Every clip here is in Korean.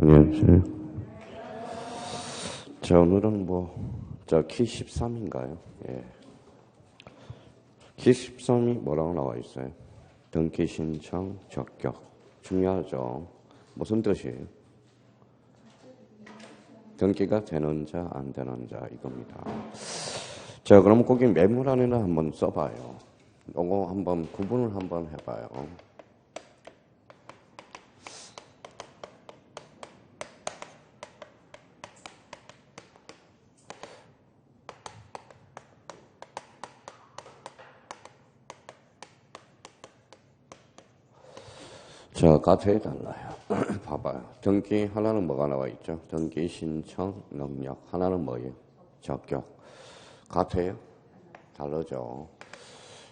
안녕하세요. 자, 오늘은 키 13인가요? 예. 키 13이 뭐라고 나와 있어요? 등기 신청 적격. 중요하죠. 무슨 뜻이에요? 등기가 되는 자, 안 되는 자, 이겁니다. 자, 그럼 거기 매물안에는 한번 써봐요. 요거 한번 구분을 한번 해봐요. 자, 같아야 달라요. 봐봐요. 등기 하나는 뭐가 나와 있죠? 등기 신청 능력. 하나는 뭐예요? 적격. 같아요? 다르죠.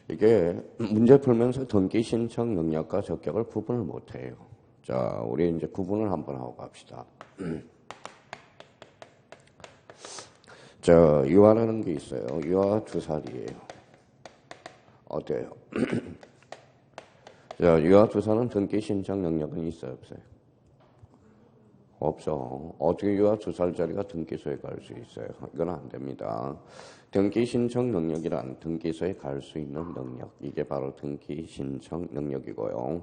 이게 문제 풀면서 등기 신청 능력과 적격을 구분을 못해요. 자, 우리 이제 구분을 한번 하고 갑시다. 자, 유아라는 게 있어요. 유아 2살이에요. 어때요? 자, 유아 2살은 등기 신청 능력은 있어요, 없어요? 없어. 어떻게 유아 2살짜리가 등기소에 갈 수 있어요? 이건 안 됩니다. 등기 신청 능력이란 등기소에 갈 수 있는 능력. 이게 바로 등기 신청 능력이고요.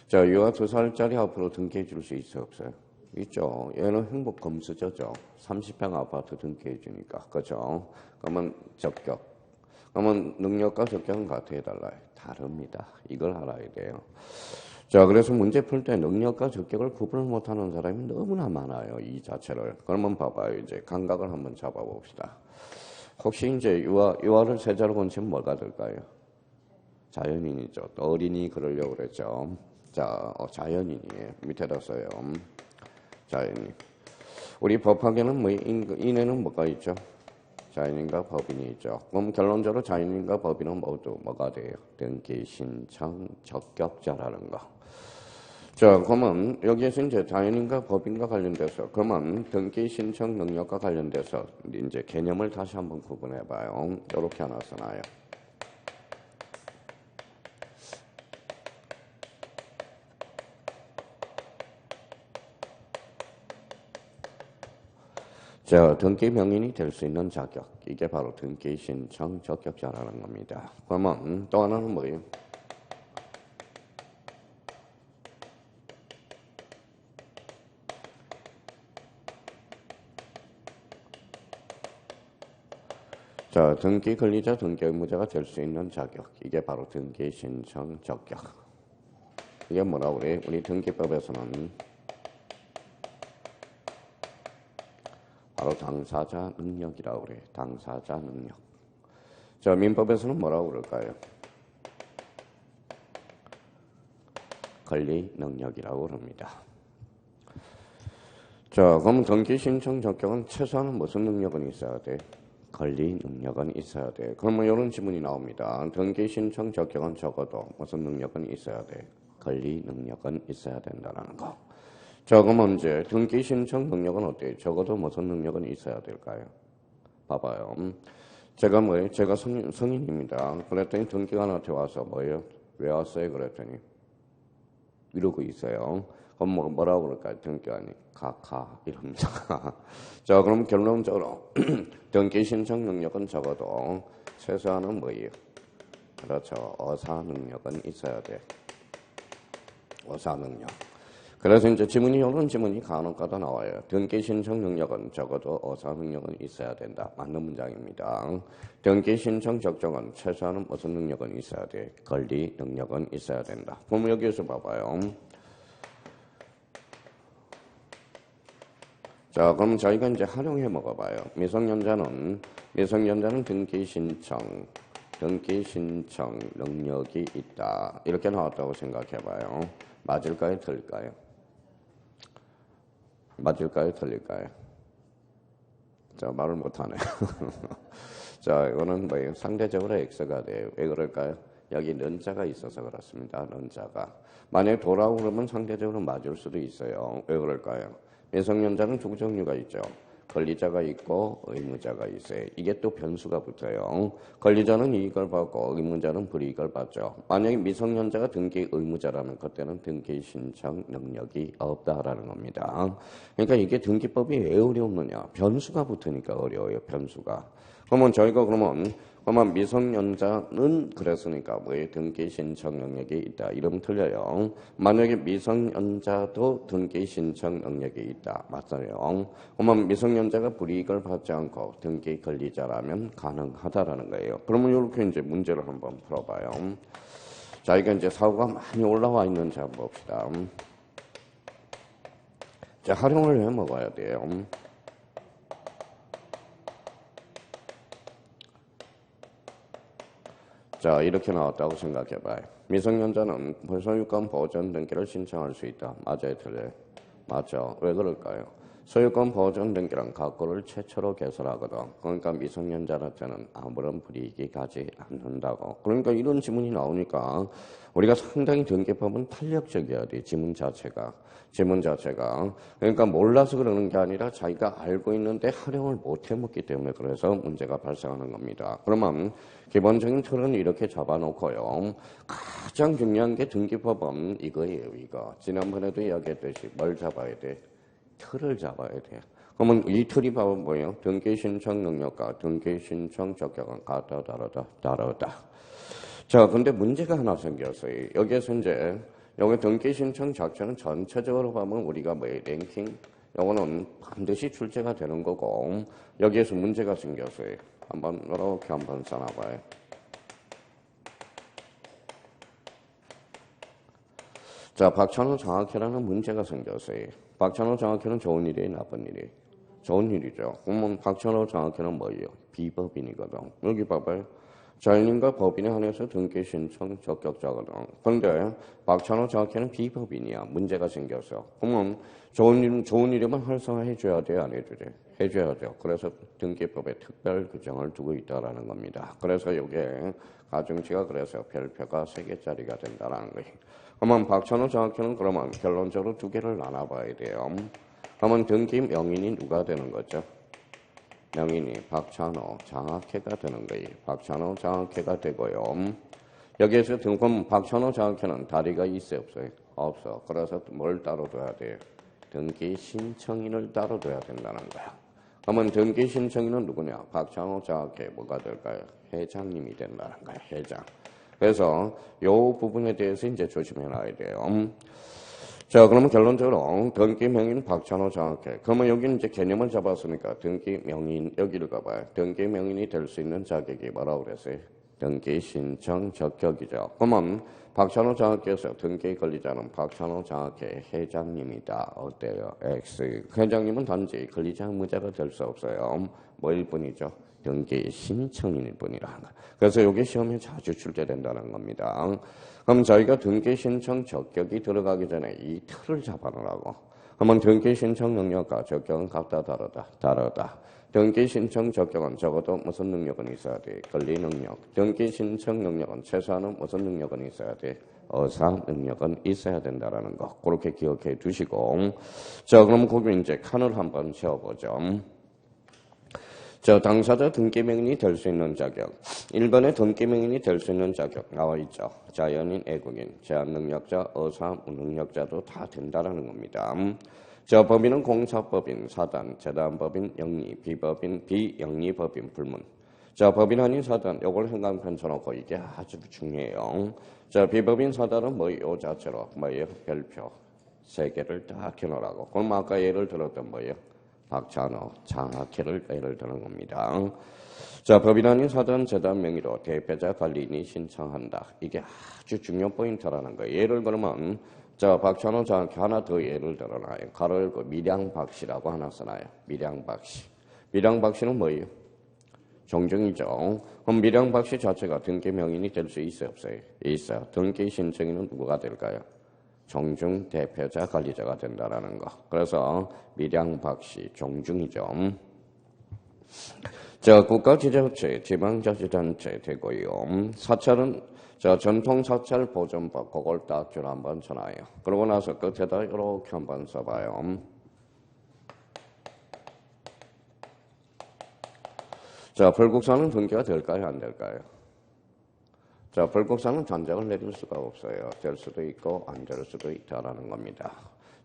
자, 유아 2살짜리 앞으로 등기해 줄 수 있어요, 없어요? 있죠. 얘는 행복 금수저죠. 30평 아파트 등기해 주니까. 그죠? 그러면 적격. 그러면 능력과 적격은 같아야 달라요. 다릅니다. 이걸 알아야 돼요. 자, 그래서 문제 풀 때 능력과 적격을 구분을 못하는 사람이 너무나 많아요. 이 자체를. 그러면 봐봐요. 이제 감각을 한번 잡아봅시다. 혹시 이제 유아를 세자로 건치면 뭐가 될까요? 자연인이죠. 또 어린이 그러려고 그랬죠. 자, 자연인이에요. 밑에다 써요. 자연인. 우리 법학에는 인에는 뭐가 있죠? 자연인과 법인이 있죠. 그럼 결론적으로 자연인과 법인은 모두 뭐가 돼요? 등기, 신청, 적격자라는 거. 자, 그러면 여기에서 이제 자연인과 법인과 관련돼서 그러면 등기, 신청, 능력과 관련돼서 이제 개념을 다시 한번 구분해봐요. 이렇게 하나 써놔요. 자, 등기 명인이 될 수 있는 자격. 이게 바로 등기, 신청, 적격자라는 겁니다. 그러면 또 하나는 뭐예요? 자, 등기 권리자, 등기 의무자가 될 수 있는 자격. 이게 바로 등기, 신청, 적격. 이게 뭐라고 그래? 우리 등기법에서는 바로 당사자 능력이라고 그래. 당사자 능력. 자, 민법에서는 뭐라고 그럴까요? 권리 능력이라고 그럽니다. 자, 그럼 등기, 신청, 적격은 최소한 무슨 능력은 있어야 돼? 권리 능력은 있어야 돼. 그러면 이런 지문이 나옵니다. 등기, 신청, 적격은 적어도 무슨 능력은 있어야 돼? 권리 능력은 있어야 된다는 거. 자, 그러면 이제 등기, 신청 능력은 어때요? 적어도 무슨 능력은 있어야 될까요? 봐봐요. 제가 성인입니다. 그랬더니 등기가 나한테 와서 뭐예요? 왜 왔어요? 그랬더니 이러고 있어요. 그럼 뭐라고 그럴까요? 등기관이 카카 이럽니다. 자, 그럼 결론적으로 등기 신청 능력은 적어도 최소한은 뭐예요? 그렇죠. 어사 능력은 있어야 돼. 어사 능력. 그래서 이제 이런 지문이 간혹가다 나와요. 등기 신청 능력은 적어도 어사 능력은 있어야 된다. 맞는 문장입니다. 등기 신청 적정은 최소한은 무슨 능력은 있어야 돼? 권리 능력은 있어야 된다. 그럼 여기에서 봐봐요. 자, 그럼 저희가 이제 활용해 먹어봐요. 미성년자는 등기 신청 능력이 있다. 이렇게 나왔다고 생각해봐요. 맞을까요? 틀릴까요? 맞을까요? 틀릴까요? 자, 말을 못하네. 자, 이거는 뭐예요? 상대적으로 X가 돼요. 왜 그럴까요? 여기 는자가 있어서 그렇습니다. 는자가. 만약에 도라고 그러면 상대적으로 맞을 수도 있어요. 왜 그럴까요? 미성년자는 두 종류가 있죠. 권리자가 있고 의무자가 있어요. 이게 또 변수가 붙어요. 권리자는 이익을 받고 의무자는 불이익을 받죠. 만약에 미성년자가 등기 의무자라면 그때는 등기 신청 능력이 없다라는 겁니다. 그러니까 이게 등기법이 왜 어려웠느냐? 변수가 붙으니까 어려워요. 변수가. 그러면 저희가 그러면 미성년자는 그랬으니까 뭐에 등기 신청 능력이 있다. 이러면 틀려요. 만약에 미성년자도 등기 신청 능력이 있다. 맞아요. 그러면 미성년자가 불이익을 받지 않고 등기 권리자라면 가능하다라는 거예요. 그러면 이렇게 이제 문제를 한번 풀어봐요. 자, 이게 이제 사고가 많이 올라와 있는지 한번 봅시다. 자, 활용을 해 먹어야 돼요. 자, 이렇게 나왔다고 생각해봐요. 미성년자는 소유권 보전 등기를 신청할 수 있다. 맞아요, 틀려요? 맞죠. 왜 그럴까요? 소유권 보전 등기란 각고를 최초로 개설하거든. 그러니까 미성년자한테는 아무런 불이익이 가지 않는다고. 그러니까 이런 지문이 나오니까 우리가 상당히 등기법은 탄력적이어야 돼. 지문 자체가. 그러니까 몰라서 그러는 게 아니라 자기가 알고 있는데 활용을 못 해먹기 때문에 그래서 문제가 발생하는 겁니다. 그러면 기본적인 틀은 이렇게 잡아놓고요. 가장 중요한 게 등기법은 이거예요. 이거. 지난번에도 이야기했듯이 뭘 잡아야 돼? 틀을 잡아야 돼. 그러면 이 틀이 바로 뭐예요? 등기 신청 능력과 등기 신청 적격은 같다, 다르다. 자, 근데 문제가 하나 생겼어요. 여기에서 이제 여기 등기 신청 자체는 전체적으로 보면 우리가 뭐예요? 랭킹? 요거는 반드시 출제가 되는 거고 여기에서 문제가 생겼어요. 한번 이렇게 한번 써놔봐요. 자, 박찬호 장학회라는 문제가 생겼어요. 박찬호 장학회는 좋은 일이에요, 나쁜 일이에요? 좋은 일이죠. 그러면 박찬호 장학회는 뭐예요? 비법인이거든. 여기 봐봐요. 자연인과 법인에 한해서 등기 신청 적격자거든. 그런데 박찬호 장학회는 비법인이야. 문제가 생겼어. 그러면 좋은 일이면 활성화해줘야 돼, 안 해주지? 해줘야죠. 그래서 등기법에 특별 규정을 두고 있다라는 겁니다. 그래서 이게 가중치가 그래서 별표가 3개짜리가 된다는 거예요. 그러면 박찬호 장학회는 그러면 결론적으로 2개를 나눠봐야 돼요. 그러면 등기 명인이 누가 되는 거죠? 명인이 박찬호 장학회가 되는 거예요. 박찬호 장학회가 되고요. 여기에서 등본 박찬호 장학회는 다리가 있어요, 없어요? 없어. 그래서 뭘 따로 둬야 돼요? 등기 신청인을 따로 둬야 된다는 거야. 그러면 등기 신청인은 누구냐? 박찬호 장학회 뭐가 될까요? 회장님이 된다는 거야. 회장. 그래서 이 부분에 대해서 이제 조심해 놔야 돼요. 자, 그러면 결론적으로 등기 명인 박찬호 장학회. 그러면 여기는 이제 개념을 잡았으니까 등기 명인 여기를 가봐요. 등기 명인이 될 수 있는 자격이 뭐라고 그랬어요? 등기 신청 적격이죠. 그러면 박찬호 장학회에서 등기 권리자는 박찬호 장학회 회장님이다. 어때요? X. 회장님은 단지 권리자 의무자가 될 수 없어요. 뭐일 뿐이죠? 등기 신청인일 뿐이라는 거. 그래서 이게 시험에 자주 출제된다는 겁니다. 그럼 저희가 등기 신청 적격이 들어가기 전에 이 틀을 잡아놓으라고. 그러면 등기 신청 능력과 적격은 같다, 다르다. 등기 신청 적격은 적어도 무슨 능력은 있어야 돼? 권리 능력. 등기 신청 능력은 최소한은 무슨 능력은 있어야 돼? 의사 능력은 있어야 된다라는 거. 그렇게 기억해 두시고. 자, 그럼 거기 이제 칸을 한번 채워보죠. 저 당사자 등기명인이 될 수 있는 자격. 1번에 등기명인이 될 수 있는 자격 나와 있죠. 자연인, 애국인, 제한능력자, 의사, 무능력자도 다 된다라는 겁니다. 저 법인은 공사법인, 사단, 재단법인, 영리, 비법인, 비영리법인, 불문. 자, 법인 아닌 사단, 요걸 행간편 쳐놓고 이게 아주 중요해요. 자, 비법인 사단은 뭐, 요 자체로, 뭐예요? 별표 3개를 딱 해놓으라고. 그럼 아까 예를 들었던 뭐예요? 박찬호 장학회를 예를 드는 겁니다. 자, 법인 아닌 사단, 재단 명의로 대표자 관리인이 신청한다. 이게 아주 중요한 포인트라는 거예요. 예를 들면 자, 박찬호 장학회 하나 더 예를 들어놔요. 가로 열고 밀양박씨라고 하나 써놔요. 밀양박씨. 밀양박씨는 뭐예요? 종중이죠. 그럼 밀양박씨 자체가 등기 명인이 될 수 있어요, 없어요? 있어요. 등기 신청인은 누구가 될까요? 종중 대표자 관리자가 된다라는 거. 그래서 밀양박씨 종중이죠. 자, 국가지자체, 지방자치단체 되고요. 사찰은 자, 전통사찰보존법 그걸 딱 줄 한번 쳐놔요. 그러고 나서 끝에다 이렇게 한번 써봐요. 자, 불국사는 등기가 될까요? 안 될까요? 자, 불국사는 전쟁을 내릴 수가 없어요. 될 수도 있고 안 될 수도 있다라는 겁니다.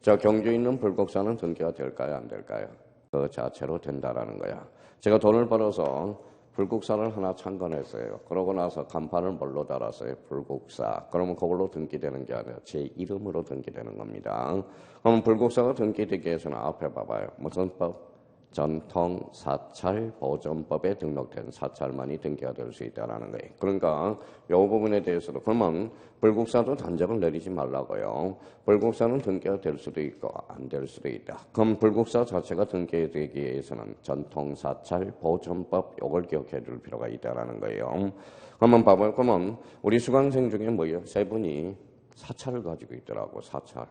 자, 경주에 있는 불국사는 등기가 될까요? 안 될까요? 그 자체로 된다라는 거야. 제가 돈을 벌어서 불국사를 하나 창건했어요. 그러고 나서 간판을 뭘로 달았어요? 불국사. 그러면 그걸로 등기되는 게 아니라 제 이름으로 등기되는 겁니다. 그럼 불국사가 등기되기 위해서는 앞에 봐봐요. 무슨 법? 전통사찰보존법에 등록된 사찰만이 등기가 될 수 있다는 거예요. 그러니까 이 부분에 대해서도 그러면 불국사도 단정을 내리지 말라고요. 불국사는 등기가 될 수도 있고 안 될 수도 있다. 그럼 불국사 자체가 등기되기 위해서는 전통사찰보존법 이걸 기억해 줄 필요가 있다는 거예요. 그러면 봐봐요. 그러면 우리 수강생 중에 뭐예요? 세 분이 사찰을 가지고 있더라고. 사찰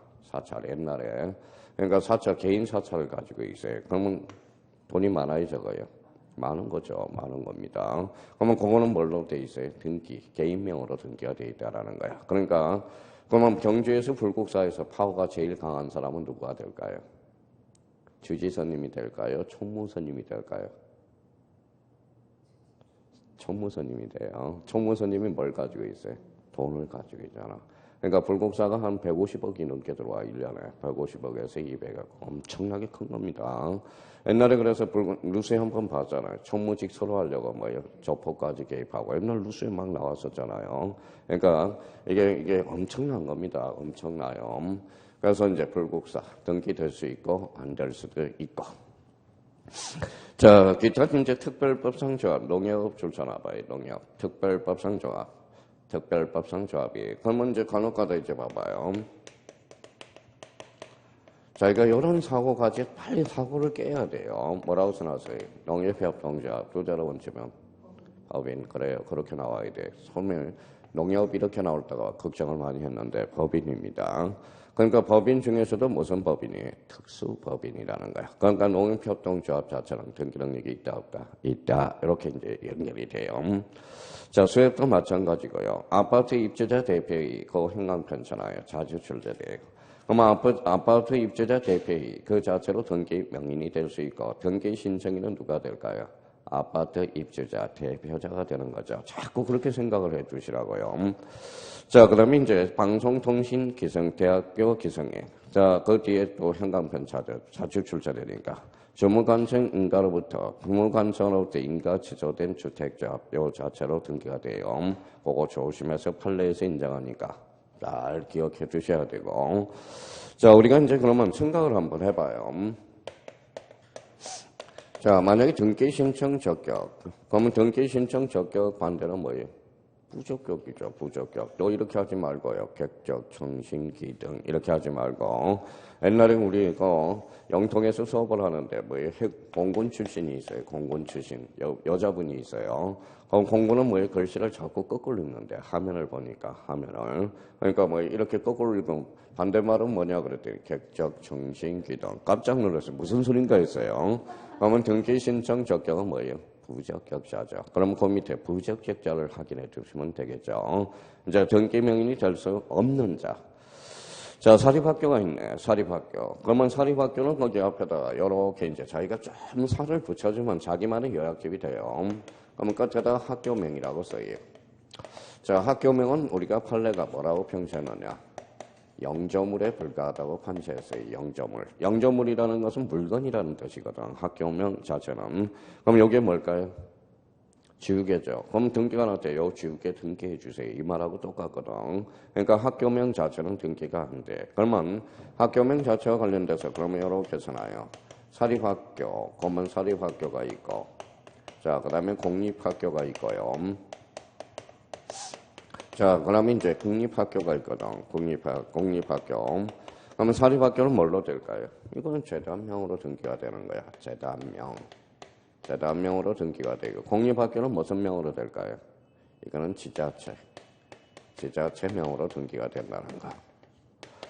옛날에. 그러니까 사찰 개인 사찰을 가지고 있어요. 그러면 돈이 많아요, 적어요? 많은 거죠. 많은 겁니다. 그러면 그거는 뭘로 돼 있어요? 등기. 개인명으로 등기가 돼 있다라는 거야. 그러니까 그러면 경주에서 불국사에서 파워가 제일 강한 사람은 누구가 될까요? 주지스님이 될까요? 총무스님이 될까요? 총무스님이 돼요. 총무스님이 뭘 가지고 있어요? 돈을 가지고 있잖아. 그러니까 불국사가 한 150억이 넘게 들어와 1년에 150억에서 200억 엄청나게 큰 겁니다. 옛날에 그래서 루스에 한번 봤잖아요. 총무직 서로 하려고 뭐예요? 조폭까지 개입하고 옛날 루스에 막 나왔었잖아요. 그러니까 이게 엄청난 겁니다. 엄청나요. 그래서 이제 불국사 등기될 수 있고 안 될 수도 있고. 자, 기타 이제 특별법상 조합, 농협 출산화봐요. 농협 특별법상 조합. 특별법상 조합이. 그러면 이제 간혹가다 이제 봐봐요. 자기가 이런 사고까지 빨리 사고를 깨야 돼요. 뭐라고 써놨어요? 농협협동조합 두자로 원치면 법인. 그래요. 그렇게 나와야 돼. 처음에 농협 이렇게 나올 때가 걱정을 많이 했는데 법인입니다. 그러니까 법인 중에서도 무슨 법인이에요? 특수법인이라는 거야. 그러니까 농협협동조합 자체는 등기 능력이 있다 없다? 있다. 이렇게 이제 연결이 돼요. 자, 수협도 마찬가지고요. 아파트 입주자 대표의 그 행강 편차나요. 자주 출제돼요. 그럼 아파트 입주자 대표의 그 자체로 등기 명인이 될 수 있고 등기 신청인은 누가 될까요? 아파트 입주자 대표자가 되는 거죠. 자꾸 그렇게 생각을 해 주시라고요. 자, 그다음에 이제 방송통신 기성, 대학교 기성에. 자, 그 뒤에 또 행강편차죠. 자주 출제되니까. 주무관청 인가로부터 부무관청으로부터 인가 취소된 주택조합 요 자체로 등기가 돼요. 그거 조심해서 판례에서 인정하니까 잘 기억해 두셔야 되고. 자, 우리가 이제 그러면 생각을 한번 해봐요. 자, 만약에 등기 신청 적격. 그러면 등기 신청 적격 반대는 뭐예요? 부적격이죠. 부적격. 또 이렇게 하지 말고요. 객적, 청신, 기등 이렇게 하지 말고. 옛날에 우리 영통에서 수업을 하는데 뭐예요? 공군 출신이 있어요. 공군 출신 여자분이 있어요. 그럼 공군은 뭐예요? 글씨를 자꾸 거꾸로 읽는데 화면을 보니까 화면을. 그러니까 뭐 이렇게 거꾸로 읽으면 반대말은 뭐냐 그랬더니 객적, 청신, 기등. 깜짝 놀랐어요. 무슨 소린가 했어요. 그러면 등기 신청 적격은 뭐예요? 부적격자죠. 그럼 그 밑에 부적격자를 확인해 주시면 되겠죠. 이제 등기 명인이 될 수 없는 자. 자, 사립학교가 있네. 사립학교. 그러면 사립학교는 거기 앞에다가 이렇게 이제 자기가 좀 살을 붙여주면 자기만의 요약집이 돼요. 그러면 끝에다 학교명이라고 써요. 자, 학교명은 우리가 판례가 뭐라고 평시하느냐? 영조물에 불과하다고 판시했어요. 영조물. 영조물이라는 것은 물건이라는 뜻이거든. 학교명 자체는. 그럼 이게 뭘까요? 지우개죠. 그럼 등기가 나왔대요. 지우개 등기해 주세요. 이 말하고 똑같거든. 그러니까 학교명 자체는 등기가 안 돼. 그러면 학교명 자체와 관련돼서 그러면 이렇게 써놔요. 사립학교, 그러면 사립학교가 있고, 자, 그 다음에 공립학교가 있고요. 자, 그러면 이제 국립학교가 있거든. 공립학교. 그러면 사립학교는 뭘로 될까요? 이거는 재단명으로 등기가 되는 거야. 재단명. 재단명으로 등기가 되고. 공립학교는 무슨 명으로 될까요? 이거는 지자체. 지자체명으로 등기가 된다는 거.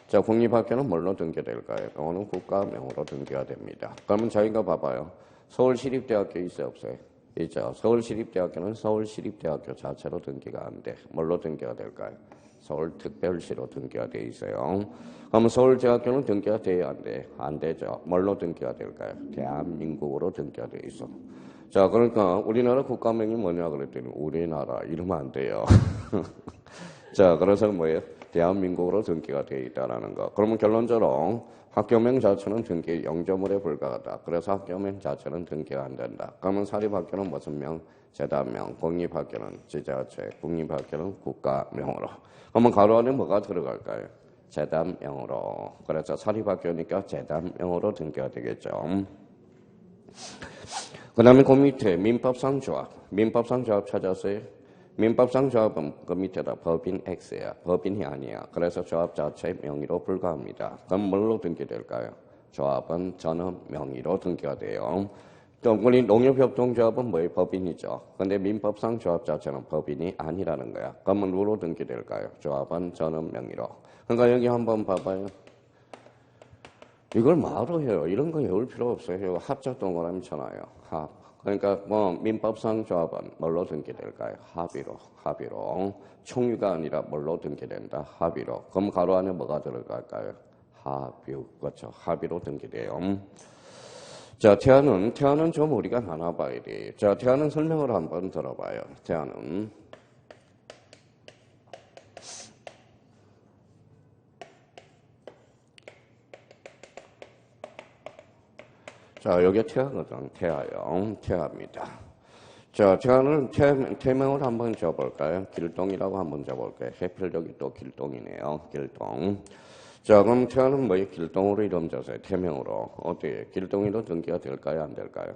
자, 공립학교는 뭘로 등기될까요? 이거는 국가명으로 등기가 됩니다. 그러면 저희가 봐봐요. 서울시립대학교 있어요, 없어요? 있죠. 서울시립대학교는 서울시립대학교 자체로 등기가 안 돼. 뭘로 등기가 될까요? 서울특별시로 등기가 돼 있어요. 그럼 서울대학교는 등기가 돼야 안 돼? 안 되죠. 뭘로 등기가 될까요? 대한민국으로 등기가 돼 있어. 자, 그러니까 우리나라 국가명이 뭐냐 그랬더니 우리나라 이러면 안 돼요. 자, 그래서 뭐예요? 대한민국으로 등기가 되어 있다라는 거. 그러면 결론적으로 학교명 자체는 등기 영조물에 불과하다. 그래서 학교명 자체는 등기가 안 된다. 그러면 사립학교는 무슨 명? 재단명. 공립학교는 지자체. 국립학교는 국가명으로. 그러면 가로 안에 뭐가 들어갈까요? 재단명으로. 그래서 사립학교니까 재단명으로 등기가 되겠죠. 그 다음에 그 밑에 민법상 조합. 민법상 조합 찾았어요? 민법상 조합은 그 밑에다 법인 X야. 법인이 아니야. 그래서 조합 자체 명의로 불과합니다. 그럼 뭘로 등기될까요? 조합은 전업 명의로 등기가 돼요. 또 우리 농협협동조합은 뭐예요? 법인이죠. 근데 민법상 조합 자체는 법인이 아니라는 거야. 그러면 뭐로 등기될까요? 조합은 전업 명의로. 그러니까 여기 한번 봐봐요. 이걸 말로 해요. 이런 거 외울 필요 없어요. 합작 동그라미잖아요. 합. 그러니까 뭐 민법상 조합은 뭘로 등기될까요? 합의로. 총유가 아니라 뭘로 등기된다? 합의로. 그럼 가로 안에 뭐가 들어갈까요? 합의. 그렇죠. 합의로 등기돼요. 자, 태아는 좀 우리가 나눠봐야 돼. 자, 태아는 설명을 한번 들어봐요. 태아는. 자, 여기 태아거든. 태아요. 태아입니다. 자, 태아는 태명을 한번 줘볼까요? 길동이라고 한번 줘볼게요. 해필적이 또 길동이네요. 길동. 자, 그럼 태아는 뭐예요? 길동으로 이름 줬어요. 태명으로. 어때요? 길동이로 등기가 될까요? 안 될까요?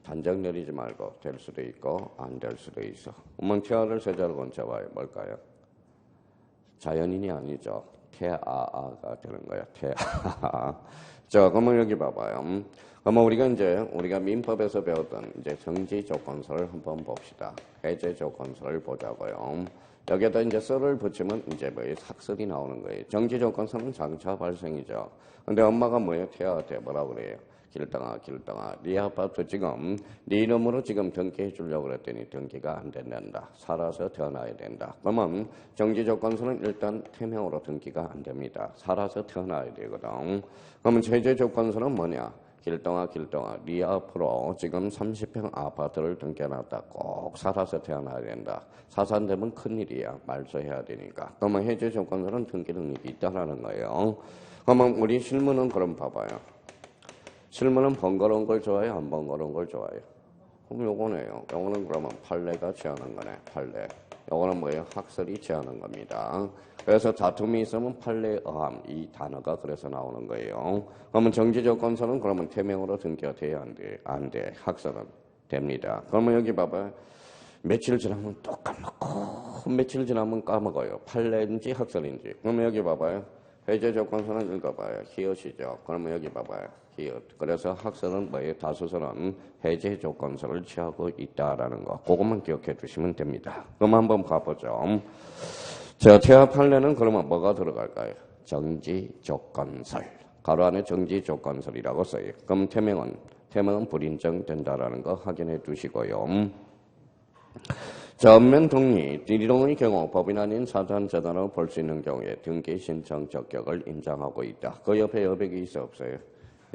단정 내리지 말고 될 수도 있고 안 될 수도 있어. 그러면 태아를 세자로 건쳐봐요. 뭘까요? 자연인이 아니죠. 태아가 되는 거야. 태아. 자, 그러면 여기 봐봐요. 그러면 우리가 민법에서 배웠던 이제 정지 조건서를 한번 봅시다. 해제 조건서를 보자고요. 여기에다 이제 썰을 붙이면 이제 뭐예요? 학설이 나오는 거예요. 정지 조건서는 장차 발생이죠. 근데 엄마가 뭐예요? 태아한테 뭐라 그래요? 길동아, 네 아파트 지금 네 이름으로 지금 등기해 주려고 그랬더니 등기가 안 된다. 살아서 태어나야 된다. 그러면 정지 조건서는 일단 태명으로 등기가 안 됩니다. 살아서 태어나야 되거든. 그러면 해제 조건서는 뭐냐? 길동아, 네 앞으로 지금 30평 아파트를 등기해놨다. 꼭 살아서 태어나야 된다. 사산되면 큰일이야. 말소해야 되니까. 그러면 해제 조건서는 등기 능력이 있다라는 거예요. 그러면 우리 실무는 그럼 봐봐요. 실무는 번거로운 걸 좋아해요? 안 번거로운 걸 좋아해요? 그럼 요거네요. 요거는 그러면 판례가 취하는 거네. 판례. 요거는 뭐예요? 학설이 취하는 겁니다. 그래서 다툼이 있으면 판례에 의함. 이 단어가 그래서 나오는 거예요. 그러면 정지조건서는 그러면 태명으로 등기가 돼야 안 돼? 안 돼. 학설은 됩니다. 그러면 여기 봐봐요. 며칠 지나면 또 까먹고 며칠 지나면 까먹어요. 판례인지 학설인지. 그러면 여기 봐봐요. 해제 조건서는 읽어봐요. 히읗이죠. 그러면 여기 봐봐요. 히읗. 그래서 학설은 뭐예요? 다수서는 해제 조건서를 취하고 있다라는 거. 그것만 기억해 두시면 됩니다. 그럼 한번 봐보죠. 자, 태아 판례는 그러면 뭐가 들어갈까요? 정지 조건설. 가로 안에 정지 조건설이라고 써요. 그럼 태명은 불인정된다라는 거 확인해 두시고요. 자, 읍면 동리, 디리동의 경우 법인 아닌 사전 재단으로 볼 수 있는 경우에 등기 신청 적격을 인정하고 있다. 그 옆에 여백이 있어 없어요?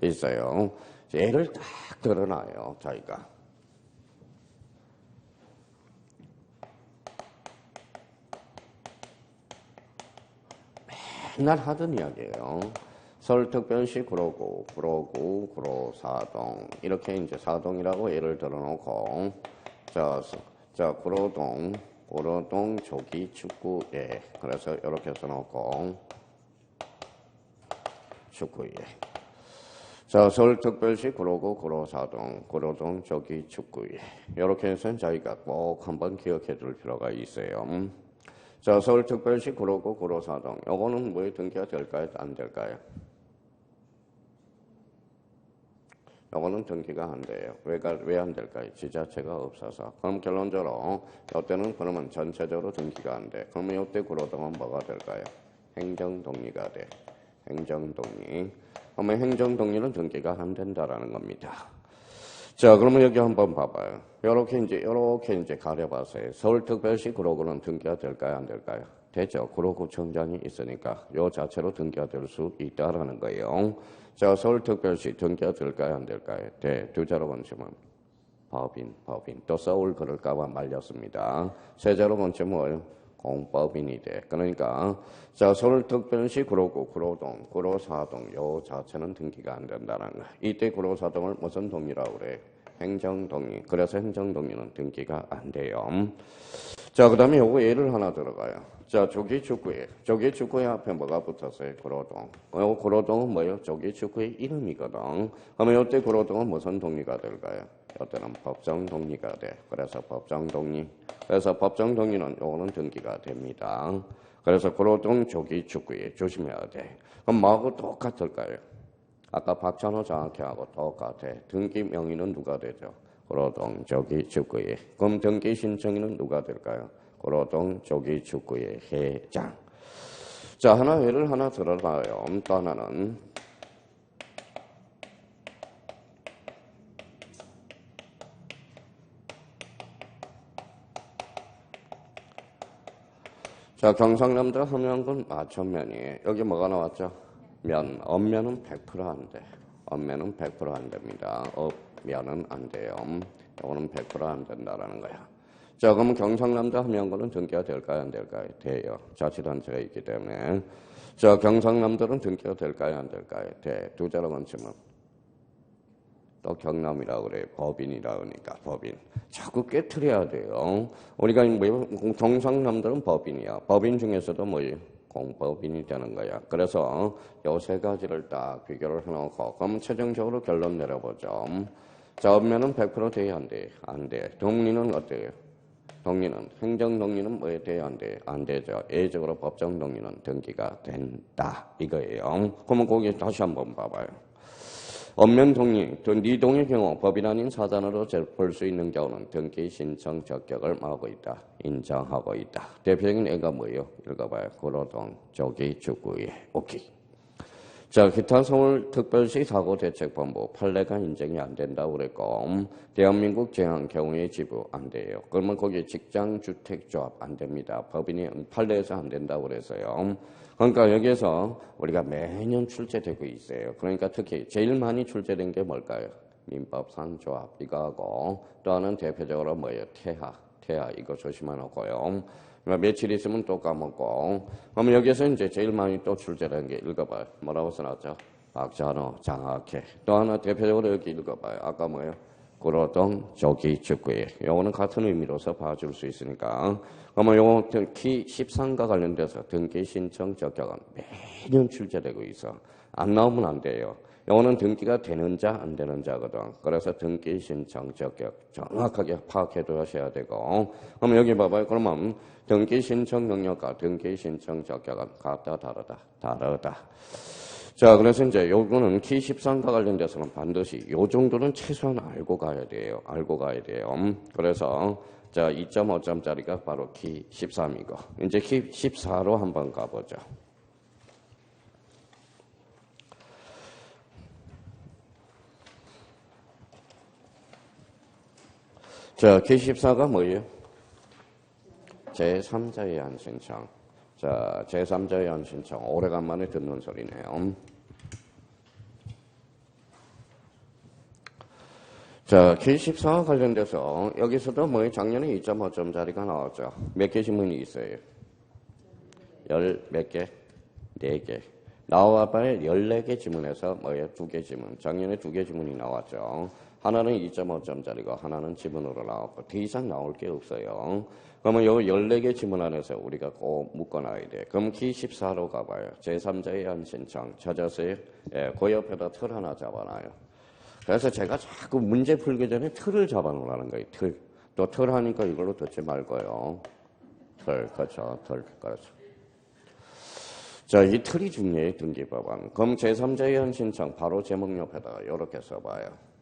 있어요. 예를 딱 들어놔요. 자기가. 맨날 하던 이야기예요. 서울특별시 구로구, 구로사동 이렇게 이제 사동이라고 예를 들어놓고 자, 구로동 조기 축구예. 그래서 이렇게 써놓고 축구예. 자, 서울특별시 구로구, 구로동 조기 축구예. 이렇게 해서 저희가 꼭 한번 기억해 둘 필요가 있어요. 자, 서울특별시 구로구, 구로사동. 요거는 뭐에 등기가 될까요? 안 될까요? 요거는 등기가 안 돼요. 왜 안 될까요? 지자체가 없어서. 그럼 결론적으로 이때는 그러면 전체적으로 등기가 안 돼. 그러면 이때 구로동은 뭐가 될까요? 행정동리가 돼. 행정동리. 그러면 행정동리는 등기가 안 된다라는 겁니다. 자, 그러면 여기 한번 봐봐요. 요렇게 이제 가려봤어요. 서울특별시 구로구는 등기가 될까요? 안 될까요? 되죠. 구로구청장이 있으니까 요 자체로 등기가 될 수 있다라는 거예요. 자, 서울특별시 등기가 될까요? 안 될까요? 네. 두 자로 건치면 법인. 또 서울 그럴까봐 말렸습니다. 세자로 본체 뭐예요? 공법인이 돼. 그러니까 자 서울특별시 구로구, 구로동, 구로사동 요 자체는 등기가 안 된다는 거야. 이때 구로사동을 무슨 동이라고 그래? 행정동의. 그래서 행정동의는 등기가 안 돼요. 자, 그 다음에 요거 예를 하나 들어가요. 자, 조기축구에. 조기축구에 앞에 뭐가 붙었어요? 구로동. 요 구로동은 뭐예요? 조기축구의 이름이거든. 그러면 요때 구로동은 무슨 동리가 될까요? 요때는 법정동리가 돼. 그래서 법정동리. 그래서 법정동리는 요거는 등기가 됩니다. 그래서 구로동 조기축구에 조심해야 돼. 그럼 뭐하고 똑같을까요? 아까 박찬호 정확히 하고 똑같아. 등기 명의는 누가 되죠? 구로동 조기축구회. 그럼 등기 신청인은 누가 될까요? 구로동 조기축구회 회장. 자, 예를 하나 들어봐요. 또 하나는 자, 경상남도 함양군 마천면이 여기 뭐가 나왔죠? 면, 엄면은 100%안 돼. 엄면은 100%안 됩니다. 면은 안 돼요. 이거는 100%안 된다라는 거야. 자, 그러면 경상남도 함양군은 등기가 될까요? 안 될까요? 돼요. 자치단체가 있기 때문에. 자, 경상남도는 등기가 될까요? 안 될까요? 돼. 두 자로 원칙은 또 경남이라고 그래. 법인이라 그러니까 법인. 자꾸 깨트려야 돼요. 우리가 경상남도는 법인이야. 법인 중에서도 뭐예요? 공법인이 되는 거야. 그래서 요 세 가지를 딱 비교를 해놓고 그럼 최종적으로 결론 내려보죠. 자, 엄면은 100% 돼야 안 돼. 안 돼. 동리는 어때요? 동리는 행정동리는 뭐에 돼야 안 돼? 안 되죠. 예외적으로 법정동리는 등기가 된다. 이거예요. 그러면 거기 다시 한번 봐봐요. 엄면동리, 니동의 경우 법인 아닌 사단으로 볼 수 있는 경우는 등기 신청 적격을 하고 있다. 인정하고 있다. 대표적인 애가 뭐예요? 읽어봐요. 구로동 조기축구회. 오케이. 자, 기타 서울특별시 사고대책본부 판례가 인정이 안 된다고 그랬고 대한민국 재한 경우의 지부 안 돼요. 그러면 거기 직장주택조합 안 됩니다. 법인이 판례에서 안 된다고 그래서요. 그러니까 여기에서 우리가 매년 출제되고 있어요. 그러니까 특히 제일 많이 출제된 게 뭘까요? 민법상조합 이거하고 또 하나는 대표적으로 뭐예요? 태하 이거 조심해놓고요. 며칠 있으면 또 까먹고. 그러면 여기에서 이제 제일 많이 또 출제된 게 읽어봐요. 뭐라고 써놨죠? 박찬호 장학회. 또 하나 대표적으로 여기 읽어봐요. 아까 뭐예요? 구로동 조기축구회. 요거는 같은 의미로서 봐줄 수 있으니까. 그러면 요거 키 13과 관련돼서 등기 신청 적격은 매년 출제되고 있어. 안 나오면 안 돼요. 요거는 등기가 되는 자, 안 되는 자거든. 그래서 등기 신청 적격 정확하게 파악해도 하셔야 되고. 그럼 여기 봐봐요. 그러면 등기 신청 능력과 등기 신청 적격은 같다, 다르다. 자, 그래서 이제 요거는 키 13과 관련돼서는 반드시 요 정도는 최소한 알고 가야 돼요. 그래서 자, 2.5점짜리가 바로 키 13이고. 이제 키 14로 한번 가보죠. 자, 키 14가 뭐예요? 제3자의 안신청. 자, 제3자의 안신청. 오래간만에 듣는 소리네요. 자, K14와 관련돼서 여기서도 뭐 작년에 2.5점짜리가 나왔죠. 몇 개 지문이 있어요? 몇 개? 4개. 나와봐야 14개 지문에서 뭐예요? 2개 지문. 작년에 2개 지문이 나왔죠. 하나는 2.5점짜리고 하나는 지문으로 나왔고 더 이상 나올 게 없어요. 그러면 요 14개 지문 안에서 우리가 꼭 묶어놔야 돼. 그럼 K14로 가봐요. 제3자의 안신청 찾았어요? 예, 그 옆에다 틀 하나 잡아놔요. 그래서 제가 자꾸 문제 풀기 전에 틀을 잡아놓으라는 거예요. 틀. 또 틀 하니까 이걸로 듣지 말고요. 그렇죠. 그렇죠. 자, 이 틀이 중요해요. 등기법안. 그럼 제3자의 안신청 바로 제목 옆에다가 이렇게 써봐요.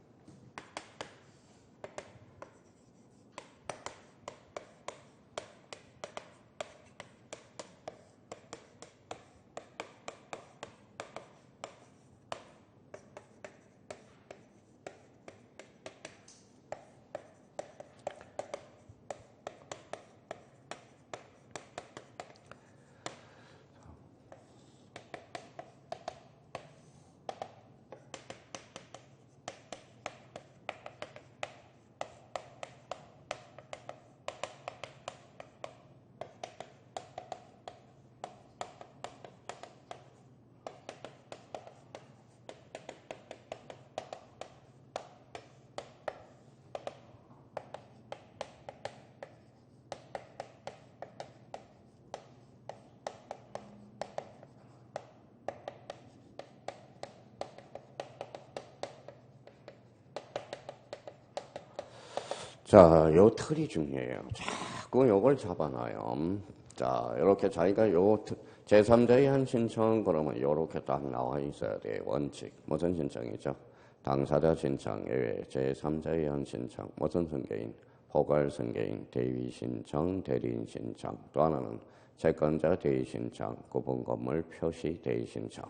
자, 요 틀이 중요해요. 자꾸 요걸 잡아놔요. 자, 이렇게 자기가 요 제3자의 한 신청 그러면 요렇게 딱 나와 있어야 돼요. 원칙. 무슨 신청이죠? 당사자 신청 외에 제3자의 한 신청. 무슨 승계인? 포괄 승계인, 대위 신청, 대리인 신청. 또 하나는 채권자 대위 신청, 구분 건물 표시 대위 신청.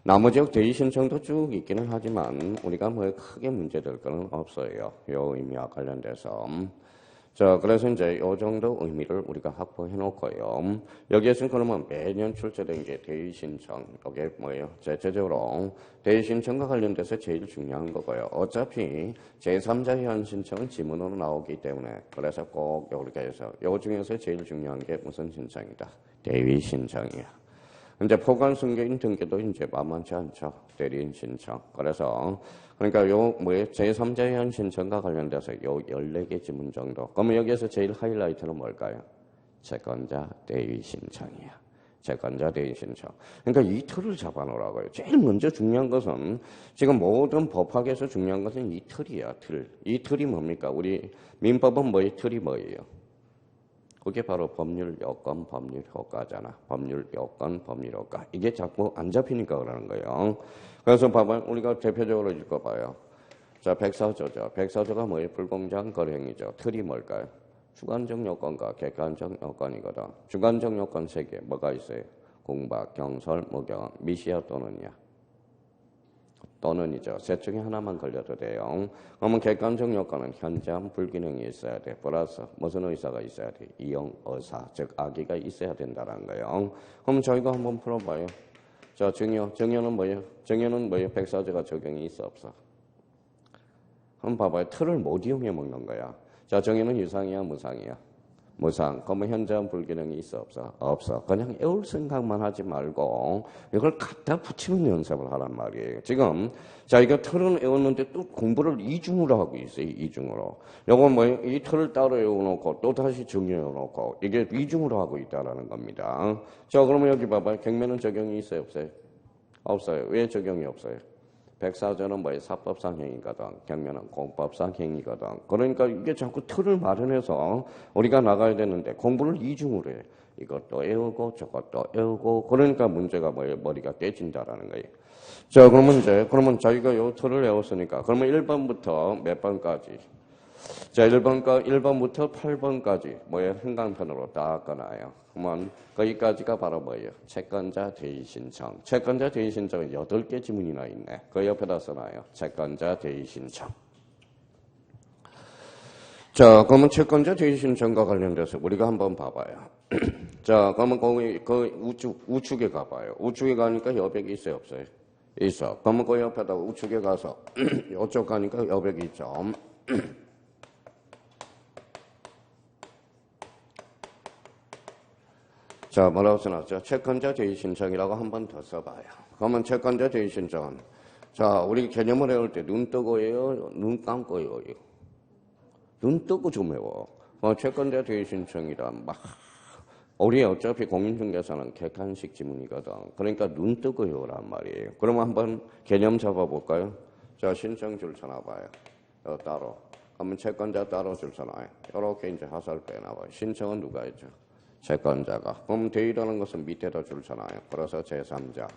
나머지 대위 신청도 쭉 있기는 하지만 우리가 뭐 크게 문제될 거는 없어요. 요 의미와 관련돼서. 자, 그래서 이제 요 정도 의미를 우리가 확보해 놓고요. 여기에서는 그러면 매년 출제된 게 대위 신청. 이게 뭐예요? 대체적으로 대위 신청과 관련돼서 제일 중요한 거고요. 어차피 제3자 현 신청은 지문으로 나오기 때문에 그래서 꼭 이렇게 해서 요 중에서 제일 중요한 게 무슨 신청이다? 대위 신청이야. 이제 포괄 승계인 등기도 이제 만만치 않죠. 대리인 신청. 그러니까 요 제3자의 한 신청과 관련돼서 요 14개 지문 정도. 그러면 여기에서 제일 하이라이트는 뭘까요? 채권자 대위 신청이야. 채권자 대위 신청. 그러니까 이 틀을 잡아놓으라고요. 제일 먼저 중요한 것은 지금 모든 법학에서 중요한 것은 이 틀이야. 틀. 이 틀이 뭡니까? 우리 민법은 틀이 뭐예요? 그게 바로 법률 요건, 법률 효과잖아. 법률 요건, 법률 효과. 이게 자꾸 안 잡히니까 그러는 거예요. 그래서 봐봐요. 우리가 대표적으로 읽어봐요. 자, 백사조죠. 백사조가 뭐예요? 불공정한 거래행위죠. 틀이 뭘까요? 주관적 요건과 객관적 요건이거든. 주관적 요건 3개. 뭐가 있어요? 공박, 경설, 무경, 미시야 또는이야. 또는이죠. 셋 중에 하나만 걸려도 돼요. 그러면 객관적 요건은 현저한 불균형이 있어야 돼. 플러스 무슨 의사가 있어야 돼? 이용 의사, 즉 악의가 있어야 된다는 거예요. 그럼 저희가 한번 풀어봐요. 자, 정효는 뭐예요? 정효는 뭐예요? 백사조가 적용이 있어 없어? 한번 봐봐요. 틀을 못 이용해 먹는 거야. 자, 정효는 유상이야, 무상이야? 무상. 그러면 현저한 불균형이 있어 없어? 없어. 그냥 외울 생각만 하지 말고 이걸 갖다 붙이는 연습을 하란 말이에요. 지금 자, 이거 틀은 외웠는데 또 공부를 이중으로 하고 있어요. 이중으로. 요건 뭐예요? 이 틀을 따로 외워놓고 또 다시 정리해놓고 이게 이중으로 하고 있다라는 겁니다. 자, 그러면 여기 봐봐요. 경매는 적용이 있어요 없어요? 없어요. 왜 적용이 없어요? 백사조는 사법상 행위거든. 경매는 공법상 행위거든. 그러니까 이게 자꾸 틀을 마련해서 우리가 나가야 되는데 공부를 이중으로 해. 이것도 외우고 저것도 외우고 그러니까 문제가 머리가 깨진다라는 거예요. 자, 그러면 자기가 요 틀을 외웠으니까 그러면 1번부터 몇 번까지? 자, 1번부터 8번까지 행간편으로 딱 꺼놔요. 그러면 거기까지가 바로 채권자 대위 신청. 채권자 대위 신청은 8개 지문이나 있네. 그 옆에다 써놔요. 채권자 대위 신청. 자, 그러면 채권자 대위 신청과 관련돼서 우리가 한번 봐봐요. 자, 그러면 그 우측에 가봐요. 우측에 가니까 여백이 있어요, 없어요? 있어. 그러면 그 옆에다 우측에 가서 이쪽 가니까 여백이 있죠. 자, 뭐라고 써놨죠? 채권자 대위 신청이라고 한 번 더 써봐요. 그러면 채권자 대위 신청은 자, 우리 개념을 외울 때 눈 뜨고 해요? 눈 감고 해요? 눈 뜨고 좀 외워. 채권자 대위 신청이란 우리 어차피 공인중개사는 객관식 지문이거든. 그러니까 눈 뜨고 외우란 말이에요. 그러면 한번 개념 잡아볼까요? 자, 신청 줄 서놔봐요. 따로. 그러면 채권자 따로 줄 서놔요. 이렇게 이제 하살 빼놔봐요. 신청은 누가 했죠? 채권자가. 그럼 대위라는 것은 밑에다 줄 서놔요. 그래서 제3자.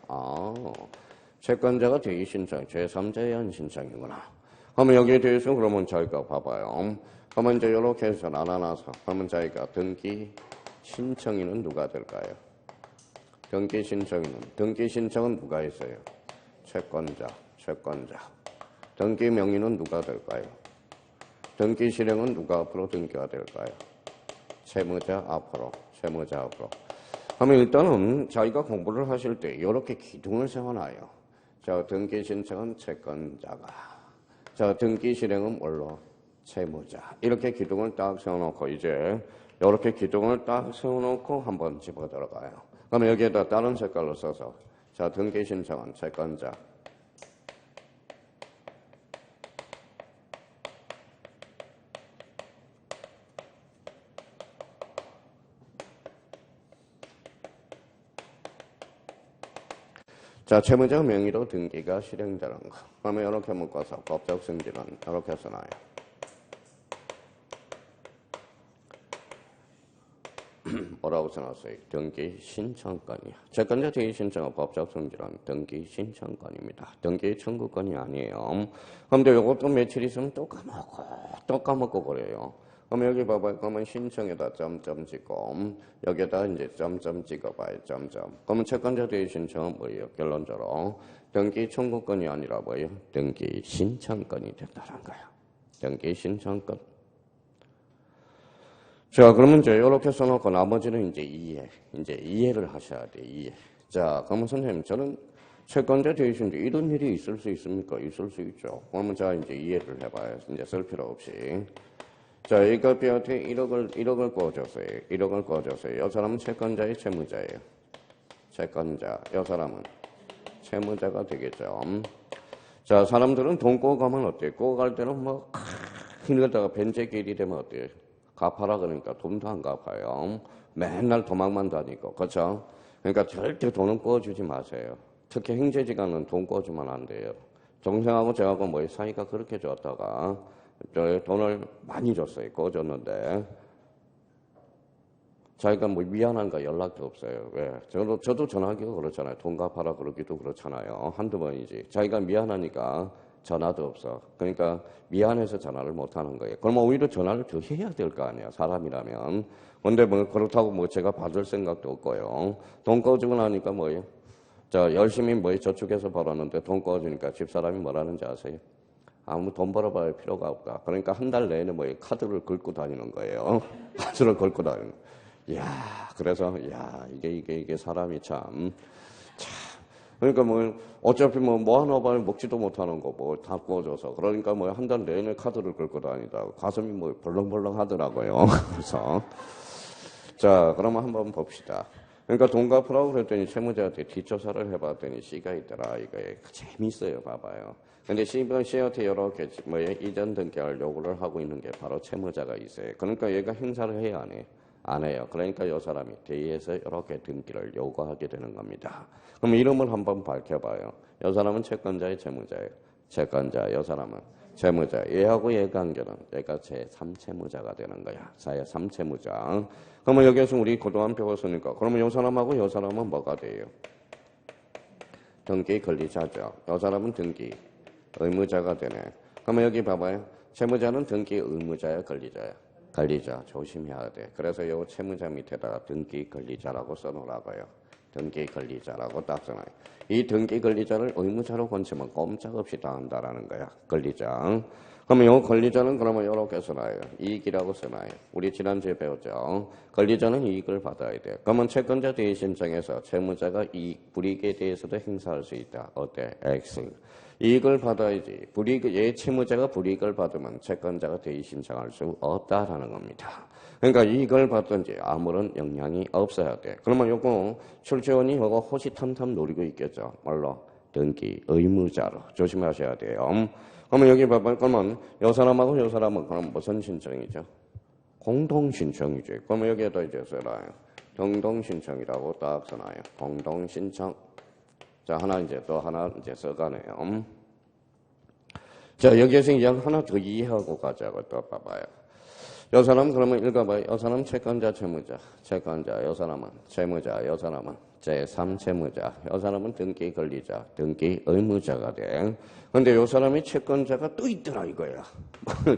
채권자가 대위 신청, 제3자에 한 신청이구나. 그러면 여기에 대해서 그러면 저희가 봐봐요. 그러면 이제 이렇게 해서 나눠놔서 그러면 저희가 등기 신청인은 누가 될까요? 등기 신청은 누가 있어요? 채권자. 등기 명의는 누가 될까요? 등기 실행은 누가 앞으로 등기가 될까요? 채무자 앞으로. 그러면 일단은 자기가 공부를 하실 때 이렇게 기둥을 세워놔요. 자, 등기 신청은 채권자가. 자, 등기 실행은 뭘로? 채무자. 이렇게 기둥을 딱 세워놓고 이제 이렇게 기둥을 딱 세워놓고 한번 집어 들어가요. 그러면 여기에다 다른 색깔로 써서 자, 등기 신청은 채권자. 자, 채무자 명의로 등기가 실행되는 거. 그러면 이렇게 묶어서 법적 승진은 이렇게 써놔요. 뭐라고 써놨어요? 등기 신청권이야. 채권자 대위 신청은 법적 성질은 등기 신청권입니다. 등기 청구권이 아니에요. 그런데 이것도 며칠 있으면 또 까먹고 그래요. 그럼 여기 봐봐요. 그러면 신청에다 점점 찍고 여기에다 이제 점점 찍어봐요. 점점. 그러면 채권자 대위 신청은 뭐예요? 결론적으로 등기 청구권이 아니라 뭐예요? 등기 신청권이 된다는 거야. 등기 신청권. 자, 그러면 이제 이렇게 써놓고 나머지는 이제 이해를 하셔야 돼. 이해. 자, 그러면 선생님, 저는 채권자 되시는데 이런 일이 있을 수 있습니까? 있을 수 있죠. 그러면 자, 이제 이해를 해봐요. 이제 쓸 필요 없이. 자, 이거 비한테 1억을 꿔줬어요. 1억을 꿔줬어요. 이 사람은 채권자의 채무자예요. 채권자. 이 사람은 채무자가 되겠죠. 자, 사람들은 돈 꿔 가면 어때요? 꿔 갈 때는 뭐, 이러다가 변제길이 되면 어때요? 갚아라 그러니까 돈도 안 갚아요. 맨날 도망만 다니고. 그렇죠? 그러니까 절대 돈은 꿔주지 마세요. 특히 형제지간은 돈 꿔주면 안 돼요. 동생하고 저하고 뭐 사이가 그렇게 좋았다가 돈을 많이 줬어요. 꿔줬는데 자기가 뭐 미안한가 연락도 없어요. 왜? 저도 전화하기가 그렇잖아요. 돈 갚아라 그러기도 그렇잖아요. 한두 번이지. 자기가 미안하니까 전화도 없어. 그러니까 미안해서 전화를 못 하는 거예요. 그러면 오히려 전화를 더 해야 될 거 아니야. 사람이라면. 근데 뭐 그렇다고 뭐 제가 받을 생각도 없고요. 돈 꺼주고 나니까 뭐예요? 자, 열심히 뭐 저축해서 벌었는데 돈 꺼주니까 집사람이 뭐라는지 아세요? 아무 돈 벌어봐야 필요가 없다. 그러니까 한 달 내내 뭐 카드를 긁고 다니는 거예요. 카드를 긁고 다니는 거예요. 이야, 그래서 이게 사람이 참. 그러니까 뭐 어차피 뭐 하나 봐요 먹지도 못하는 거 뭐 다 구워줘서 그러니까 뭐 한 달 내내 카드를 긁고 다니다 가슴이 뭐 벌렁벌렁 하더라고요. 그래서 자 그러면 한번 봅시다. 그러니까 돈 갚으라고 그랬더니 채무자한테 뒷조사를 해봤더니 C가 있더라. 이거에 재밌어요. 봐봐요. 근데 C한테 이렇게 뭐 이전 등기할 요구를 하고 있는 게 바로 채무자가 있어요. 그러니까 얘가 행사를 해야 안 해요? 안 해요. 그러니까 이 사람이 대의에서 이렇게 등기를 요구하게 되는 겁니다. 그럼 이름을 한번 밝혀봐요. 이 사람은 채권자의 채무자예요. 채권자, 이 사람은 채무자. 얘하고 얘 관계는 얘가 제3채무자가 되는 거야. 제3채무자. 그러면 여기에서 우리 그동안 배웠으니까 그러면 이 사람하고 이 사람은 뭐가 돼요? 등기 권리자죠. 이 사람은 등기 의무자가 되네. 그러면 여기 봐봐요. 채무자는 등기 의무자야, 권리자야? 권리자. 조심해야 돼. 그래서 요 채무자 밑에다가 등기 권리자라고 써놓으라고요. 등기 권리자라고 딱 써놔요. 이 등기 권리자를 의무자로 건치면 꼼짝없이 당한다라는 거야. 권리자. 그러면 요 권리자는 그러면 이렇게 써놔요. 이익이라고 써놔요. 우리 지난주에 배웠죠. 권리자는 이익을 받아야 돼. 그러면 채권자 대위 신청에서 채무자가 이익, 불이익에 대해서도 행사할 수 있다. 어때? X. 이익을 받아야지. 얘 채무자가 불이익을 받으면 채권자가 대위 신청할 수 없다라는 겁니다. 그러니까 이익을 받든지 아무런 영향이 없어야 돼. 그러면 요거 출제원이 요거 호시탐탐 노리고 있겠죠. 뭘로? 등기 의무자로. 조심하셔야 돼요. 그러면 여기 봐봐요. 그러면 요 사람하고 요 사람은 그럼 무슨 신청이죠? 공동신청이죠. 그러면 여기에다 이제 써놔요. 공동신청이라고 딱 써놔요. 공동신청. 자, 또 하나 이제 써가네요. 자, 여기에서 이제 하나 더 이해하고 가자고 또 봐봐요. 이 사람 그러면 읽어봐요. 이 사람 채권자, 채무자. 채권자, 이 사람은 채무자, 이 사람은 제3채무자. 이 사람은 등기 권리자, 등기 의무자가 돼. 근데 이 사람이 채권자가 또 있더라 이거야.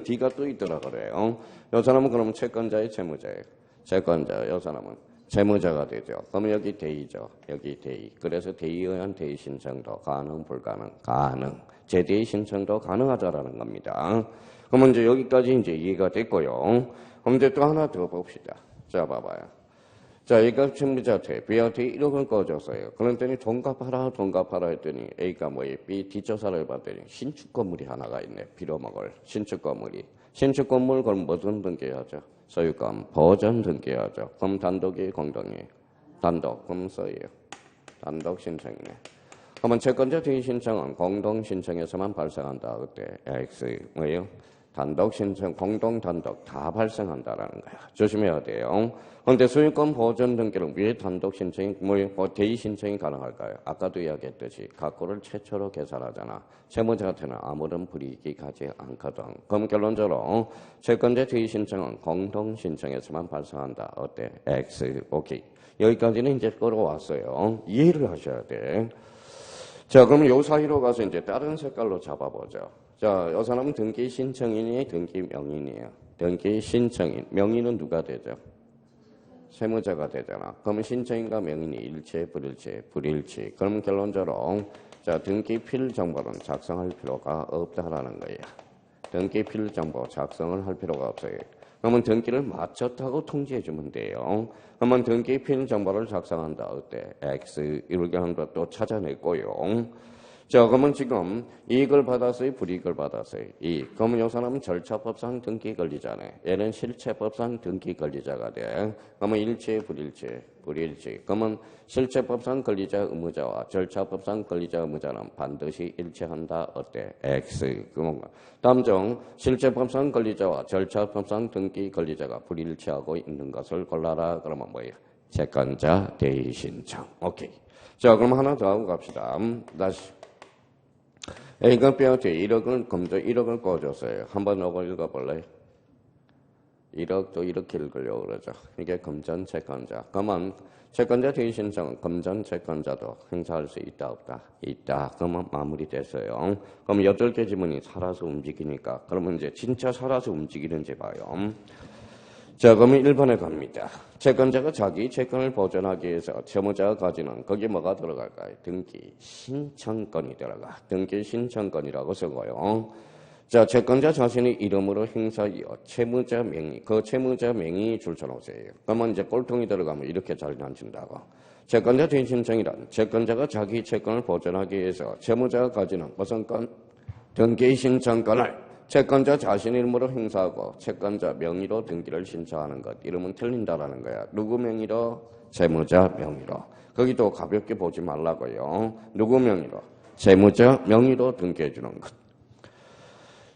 D가 또 있더라 그래요. 이 사람은 그러면 채권자의 채무자예요. 채권자, 이 사람은 채무자가 되죠. 그러면 여기 대의죠. 여기 대의. 그래서 대의에 의한 대의 신청도 가능, 불가능? 가능. 제대의 신청도 가능하다라는 겁니다. 그러면 이제 여기까지 이제 이해가 됐고요. 그럼 이제 또 하나 더 봅시다. 자, 봐봐요. 자, A가 채무자한테 B한테 1억을 꺼줬어요. 그랬더니 돈 갚아라 했더니 A가 뭐예요? B 뒷조사를 봤더니 신축 건물이 하나가 있네. 빌어먹을 신축 건물이. 신축 건물 그럼 무슨 등기하죠? 소유권, 보전 등기하죠. 그럼 단독이 공동이? 단독, 그럼 소유. 단독 신청이네. 그러면 채권자 대위 신청은 공동 신청에서만 발생한다. 그때 X 뭐예요? 단독 신청, 공동 단독 다 발생한다라는 거야. 조심해야 돼요. 그런데 소유권 보존 등기는 왜 단독 신청이 대의 신청이 가능할까요? 아까도 이야기했듯이 각고를 최초로 계산하잖아. 채무자한테는 아무런 불이익이 가지 않거든. 그럼 결론적으로 채권자 대의 신청은 공동 신청에서만 발생한다. 어때? X. 오케이. 여기까지는 이제 끌어왔어요. 이해를 하셔야 돼. 자, 그러면 요 사이로 가서 이제 다른 색깔로 잡아보죠. 자, 이 사람은 등기 신청인이 등기 명인이에요. 등기 신청인. 명인은 누가 되죠? 세무자가 되잖아. 그러면 신청인과 명인이 일치, 불일치, 불일치. 그러면 결론적으로 자, 등기 필 정보는 작성할 필요가 없다라는 거예요. 등기 필 정보 작성을 할 필요가 없어요. 그러면 등기를 마쳤다고 통지해주면 돼요. 그러면 등기 필 정보를 작성한다. 어때? X 이렇게 하는 것도 찾아냈고요. 자, 그러면 지금 이익을 받았어요? 불이익을 받았어요? 이익. 그러면 이 사람은 절차법상 등기 권리자네. 얘는 실체법상 등기 권리자가 돼. 그러면 일치, 불일치, 불일치. 그러면 실체법상 권리자 의무자와 절차법상 권리자 의무자는 반드시 일치한다. 어때? X. 그럼 다음 중 실체법상 권리자와 절차법상 등기 권리자가 불일치하고 있는 것을 골라라. 그러면 뭐예요? 채권자 대의 신청. 오케이. 자, 그럼 하나 더 하고 갑시다. 다시. 이건 빼앗지 1억을 검토 1억을 꿔줬어요. 한번 이걸 읽어볼래요? 1억도 이렇게 읽으려고 그러죠. 이게 금전 채권자. 그러면 채권자 대의 신청은 금전 채권자도 행사할 수 있다 없다? 있다. 그러면 마무리됐어요. 그럼 8개 지문이 살아서 움직이니까 그러면 이제 진짜 살아서 움직이는지 봐요. 자, 그러면 1번에 갑니다. 채권자가 자기 채권을 보존하기 위해서 채무자가 가지는 거기 뭐가 들어갈까요? 등기 신청권이 들어가. 등기 신청권이라고 쓰고요. 자, 채권자 자신의 이름으로 행사이어 채무자 명의, 그 채무자 명의 줄쳐놓으세요. 그러면 이제 꼴통이 들어가면 이렇게 잘 앉힌다고. 채권자 대의 신청이란 채권자가 자기 채권을 보존하기 위해서 채무자가 가지는 무슨 건? 등기 신청권을 채권자 자신 이름으로 행사하고 채권자 명의로 등기를 신청하는 것. 이름은 틀린다라는 거야. 누구 명의로? 채무자 명의로. 거기도 가볍게 보지 말라고요. 누구 명의로? 채무자 명의로 등기해 주는 것.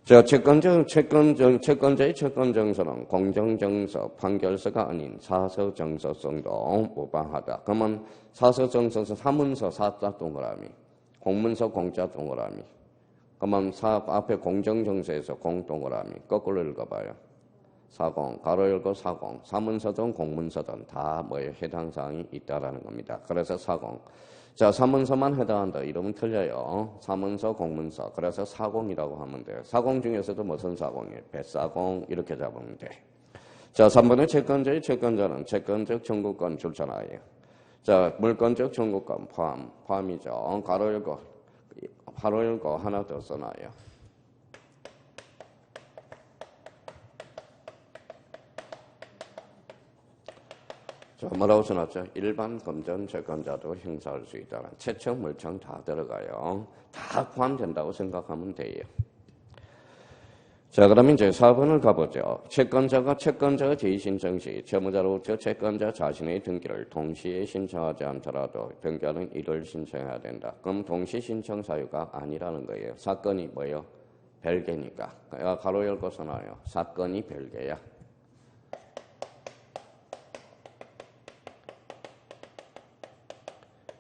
자, 채권자의 채권정서는 공정정서, 판결서가 아닌 사서정서성도 무방하다. 그러면 사서정서서 사문서 사자 동그라미, 공문서 공자 동그라미. 그러면 앞에 공정정서에서 공동그라미 거꾸로 읽어봐요. 사공, 가로 열고 사공, 사문서든 공문서든 다 뭐에 해당 사항이 있다라는 겁니다. 그래서 사공. 자, 사문서만 해당한다. 이러면 틀려요. 사문서, 공문서. 그래서 사공이라고 하면 돼요. 사공 중에서도 무슨 사공이에요? 배사공 이렇게 잡으면 돼. 자, 3번의 채권자의 채권자는 채권적 청구권 줄잖아요. 자, 물권적 청구권 포함이죠. 가로 열고 바로 열고 하나 더 써놔요. 자, 뭐라고 써놨죠? 일반 금전 채권자도 행사할 수 있다는 채청, 물청 다 들어가요. 다 포함된다고 생각하면 돼요. 자, 그러면 이제 4번을 가보죠. 채권자가 제의 신청 시 채무자로부터 채권자 자신의 등기를 동시에 신청하지 않더라도 등기하는 일을 신청해야 된다. 그럼 동시 신청 사유가 아니라는 거예요. 사건이 뭐예요? 별개니까. 가로 열고 써놔요. 사건이 별개야.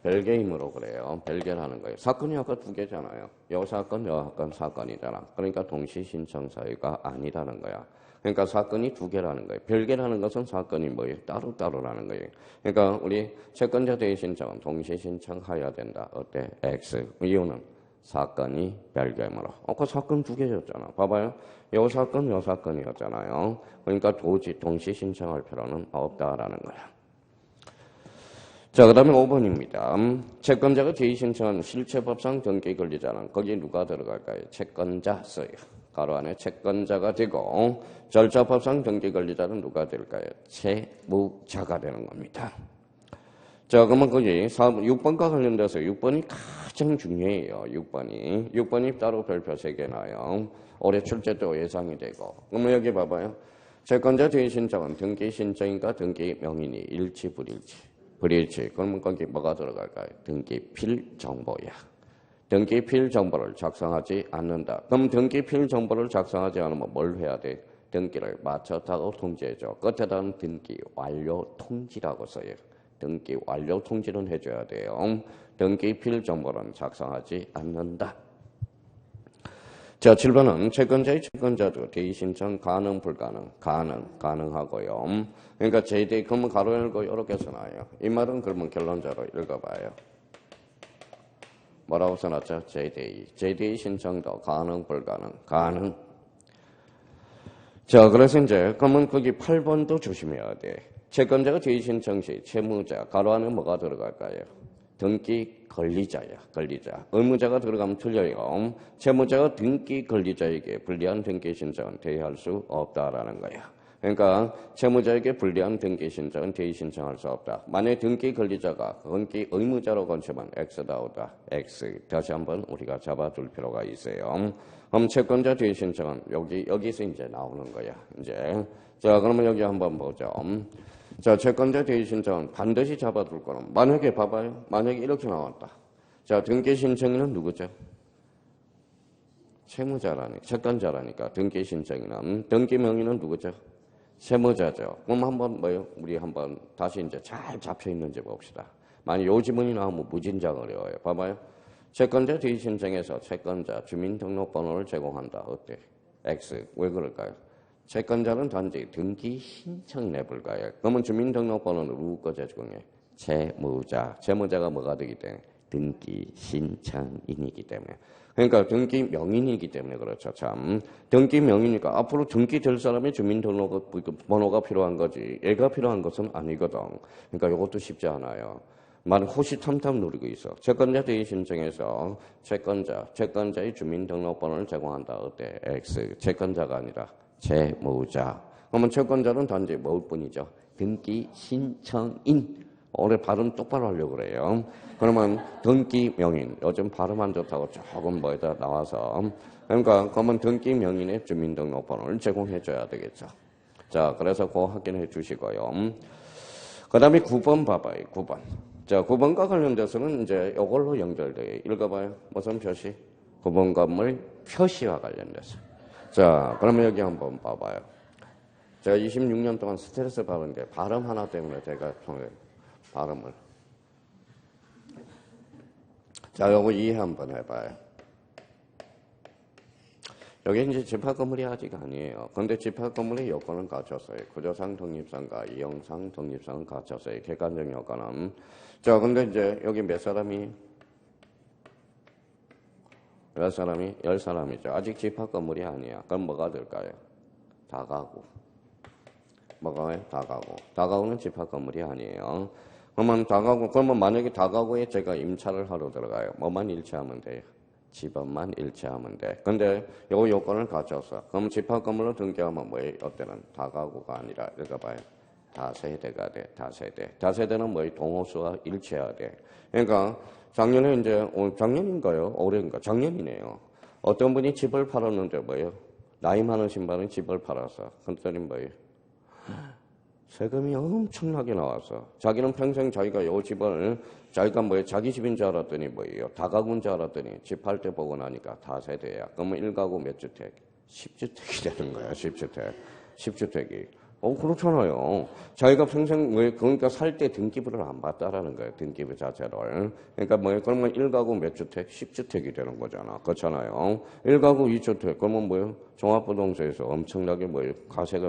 별개이므로 그래요. 별개라는 거예요. 사건이 아까 2개잖아요. 요 사건, 요 사건이잖아. 그러니까 동시 신청 사유가 아니라는 거야. 그러니까 사건이 2개라는 거예요. 별개라는 것은 사건이 뭐예요? 따로따로라는 거예요. 그러니까 우리 채권자 대의 신청은 동시 신청해야 된다. 어때? X. 이유는 사건이 별개이므로. 아까 사건 2개였잖아. 봐봐요. 요 사건, 요 사건이었잖아요. 그러니까 동시 신청할 필요는 없다라는 거야. 자, 그 다음에 5번입니다. 채권자가 대의 신청한 실체법상 등기 권리자는 거기에 누가 들어갈까요? 채권자 써요. 가로 안에 채권자가 되고 절차법상 등기 권리자는 누가 될까요? 채무자가 되는 겁니다. 자, 그러면 거기 6번과 관련돼서 6번이 가장 중요해요. 6번이 따로 별표 3개 나요. 올해 출제도 예상이 되고. 그러면 여기 봐봐요. 채권자 대의 신청은 등기 신청인과 등기 명인이 일치, 불일치. 불일치. 그러면 거기 뭐가 들어갈까요? 등기 필 정보야. 등기필 정보를 작성하지 않는다. 그럼 등기필 정보를 작성하지 않으면 뭘 해야 돼? 등기를 마쳤다고 통지해줘. 끝에다는 등기 완료 통지라고 써요. 등기 완료 통지는 해줘야 돼요. 등기필 정보는 작성하지 않는다. 자, 7번은 채권자의 채권자도 대의 신청 가능 불가능? 가능하고요. 그러니까 제대 그러면 가로 열고 이렇게 써놔요. 이 말은 그러면 결론자로 읽어봐요. 뭐라고 써놨죠? 제대의 신청도 가능 불가능? 가능. 자, 그래서 이제 그러면 거기 8번도 조심해야 돼. 채권자가 대의 신청 시 채무자 가로 안에 뭐가 들어갈까요? 등기 권리자야, 권리자. 의무자가 들어가면 틀려요. 채무자가 등기 권리자에게 불리한 등기 신청은 대의할 수 없다라는 거야. 그러니까 채무자에게 불리한 등기 신청은 대의 신청할 수 없다. 만약 등기 권리자가 등기 의무자로 건치면 X다 오다. X. 다시 한번 우리가 잡아둘 필요가 있어요. 그럼 채권자 대의 신청은 여기서 이제 나오는 거야. 이제 자 그러면 여기 한번 보죠. 자, 채권자 대의 신청은 반드시 잡아둘 거는 만약에 봐봐요. 만약에 이렇게 나왔다. 자, 등기 신청인은 누구죠? 채권자라니까 등기 신청인은 등기 명의는 누구죠? 채무자죠. 그럼 한번 우리 한번 다시 이제 잘 잡혀 있는지 봅시다. 만약 요 지문이 나오면 무진장 어려워요. 봐봐요. 채권자 대의 신청에서 채권자 주민등록번호를 제공한다. 어때? X. 왜 그럴까요? 채권자는 단지 등기 신청인에 불과해요. 그러면 주민등록번호는 누구 거 제공해? 채무자. 채무자가 뭐가 되기 때문에? 등기 신청인이기 때문에. 그러니까 등기 명인이기 때문에 그렇죠. 참. 등기 명이니까 앞으로 등기 될 사람이 주민등록번호가 필요한 거지. 얘가 필요한 것은 아니거든. 그러니까 이것도 쉽지 않아요. 만 호시탐탐 누리고 있어. 채권자 대의 신청에서 채권자의 주민등록번호를 제공한다. 어때? X. 채권자가 아니라 채무자. 그러면 채권자는 단지 뭘 뿐이죠? 등기 신청인. 올해 발음 똑바로 하려고 그래요. 그러면 등기 명인. 요즘 발음 안 좋다고 조금 뭐에다 나와서. 그러니까 그러면 등기 명인의 주민등록번호를 제공해줘야 되겠죠. 자, 그래서 그거 확인해 주시고요. 그 다음에 9번 봐봐요. 9번. 자, 9번과 관련돼서는 이제 이걸로 연결돼요. 읽어봐요. 무슨 표시? 9번 건물 표시와 관련돼서. 자, 그러면 여기 한번 봐봐요. 제가 26년 동안 스트레스 받은 게 발음 하나 때문에 제가 발음을. 자, 요거 이해 한번 해봐요. 여기 이제 집합 건물이 아직 아니에요. 근데 집합 건물의 요건은 갖췄어요. 구조상 독립성과 이용상 독립성은 갖췄어요. 객관적 요건은. 자, 근데 이제 여기 몇 사람이? 10사람이죠. 아직 집합 건물이 아니야. 그럼 뭐가 될까요? 다가구. 뭐가요? 다가구. 다가구는 집합 건물이 아니에요. 그러면 만약에 다가구에 제가 임차를 하러 들어가요. 뭐만 일치하면 돼요? 집업만 일치하면 돼. 근데 요 요건을 갖춰서 그럼 집합 건물로 등기하면 뭐예요? 이때는 다가구가 아니라 읽어봐요. 다세대가 돼. 다세대. 다세대는 뭐예요? 동호수가 일치해야 돼. 그러니까 작년에 이제 작년인가요? 올해인가? 작년이네요. 어떤 분이 집을 팔았는데 뭐예요? 나이 많으신 분은 집을 팔아서 그랬더니 뭐예요? 세금이 엄청나게 나와서 자기는 평생 자기가 요 집을 자기가 자기 집인 줄 알았더니 뭐예요? 다가구인 줄 알았더니 집 팔 때 보고 나니까 다세대야. 그러면 1가구 몇 주택? 10주택이 되는 거야. 10주택. 10주택이. 그렇잖아요. 자기가 평생 그러니까 살 때 등기부를 안 받다라는 거예요. 등기부 자체를. 그러니까 그러면 1가구 몇 주택? 10주택이 되는 거잖아. 그렇잖아요. 1가구 2주택. 그러면 종합부동산에서 엄청나게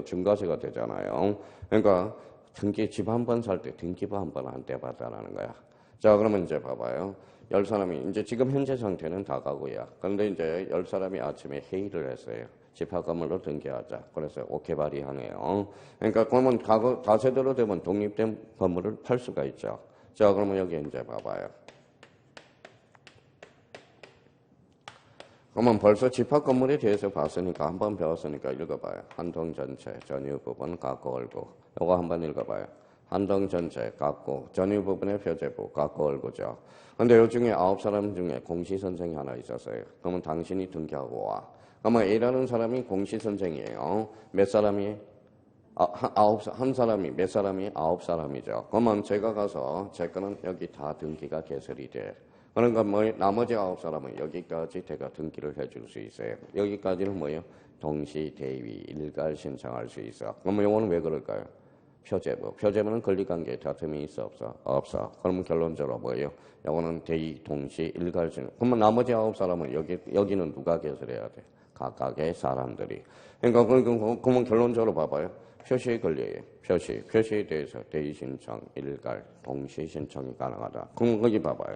증가세가 되잖아요. 그러니까 집 한 번 살 때 등기부 한 번 안 떼받다라는 거야. 자, 그러면 이제 봐봐요. 10사람이 이제 지금 현재 상태는 다가구야. 그런데 이제 10사람이 아침에 회의를 했어요. 집합 건물로 등기하자. 그래서 오케이 발의하네요. 그러니까 그러면 다세대로 되면 독립된 건물을 팔 수가 있죠. 자, 그러면 여기 이제 봐봐요. 그러면 벌써 집합 건물에 대해서 봤으니까 한번 배웠으니까 읽어봐요. 한동 전체 전유 부분 갖고 얼고. 요거 한번 읽어봐요. 한동 전체 갖고 전유 부분의 표제부 갖고 얼고죠. 근데 요 중에 9사람 중에 공시 선생이 하나 있었어요. 그러면 당신이 등기하고 와. 그러면 A라는 사람이 공시 선생이에요. 몇 사람이? 한 사람이 몇 사람이? 9사람이죠. 그러면 제가 가서 제 거는 여기 다 등기가 개설이 돼. 그러니까 뭐 나머지 9사람은 여기까지 대가 등기를 해줄 수 있어요. 여기까지는 뭐예요? 동시, 대위, 일괄 신청할 수 있어. 그러면 이거는 왜 그럴까요? 표제부. 표제부는 권리관계에 다툼이 있어 없어? 없어. 그러면 결론적으로 뭐예요? 이거는 대위, 동시, 일괄 신청. 그러면 나머지 9사람은 여기는 누가 개설해야 돼? 각각의 사람들이. 그러니까 그러면 결론적으로 봐봐요. 표시의 권리예요. 표시에 대해서 대의 신청, 일괄, 동시 신청이 가능하다. 그럼 거기 봐봐요.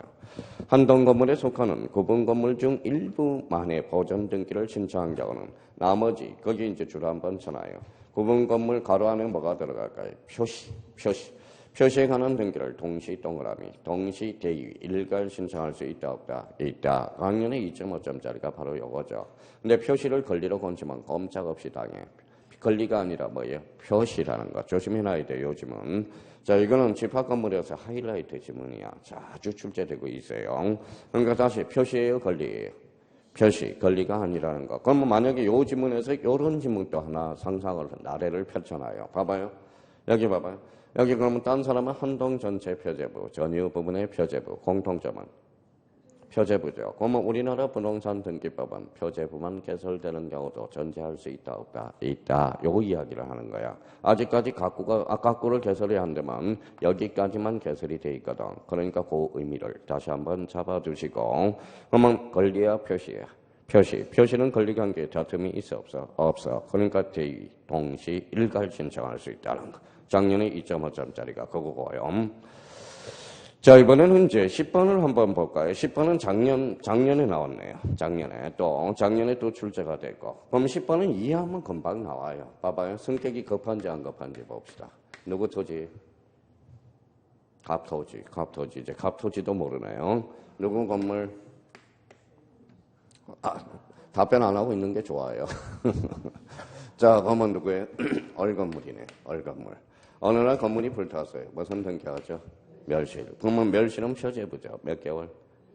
한동 건물에 속하는 구분 건물 중 일부만의 보존 등기를 신청한 경우는 나머지 거기 이제 줄 한번 쳐놔요. 구분 건물 가로 안에 뭐가 들어갈까요? 표시에 관한 등기를 동시 동그라미, 동시 대의, 일괄 신청할 수 있다 없다? 있다. 강연의 2.5점짜리가 바로 요거죠. 근데 표시를 권리로 건지면 꼼짝없이 당해. 권리가 아니라 뭐예요? 표시라는 거. 조심해놔야 돼요, 요즘은. 자, 이거는 집합 건물에서 하이라이트 지문이야. 자주 출제되고 있어요. 그러니까 다시 표시예요, 권리예요? 표시, 권리가 아니라는 거. 그러면 만약에 요 지문에서 요런 지문도 하나 상상을, 나래를 펼쳐놔요. 봐봐요. 여기 봐봐요. 여기 그러면 딴 사람은 한동 전체 표제부, 전유 부분의 표제부, 공통점은 표제부죠. 그러면 우리나라 부동산 등기법은 표제부만 개설되는 경우도 존재할 수 있다 없다? 있다. 요거 이야기를 하는 거야. 아직까지 각구를 개설해야 한다면 여기까지만 개설이 돼 있거든. 그러니까 그 의미를 다시 한번 잡아두시고, 그러면 권리야 표시야? 표시는 권리관계에 다툼이 있어 없어? 없어. 그러니까 대의, 동시, 일괄 신청할 수 있다는 거. 작년에 2.5점짜리가 그거고요. 자, 이번에는 이제 10번을 한번 볼까요? 10번은 작년에 나왔네요. 작년에 또 출제가 됐고. 그럼 10번은 이해하면 금방 나와요. 봐봐요. 성격이 급한지 안 급한지 봅시다. 누구 토지? 갑토지. 이제 갑토지도 모르네요. 누구 건물? 답변 안 하고 있는 게 좋아요. 자, 그러면 누구예요? 얼건물이네. 얼건물. 어느 날 건물이 불탔어요. 무슨 등기하죠? 멸실. 그러면 멸실은 표제부죠. 몇 개월?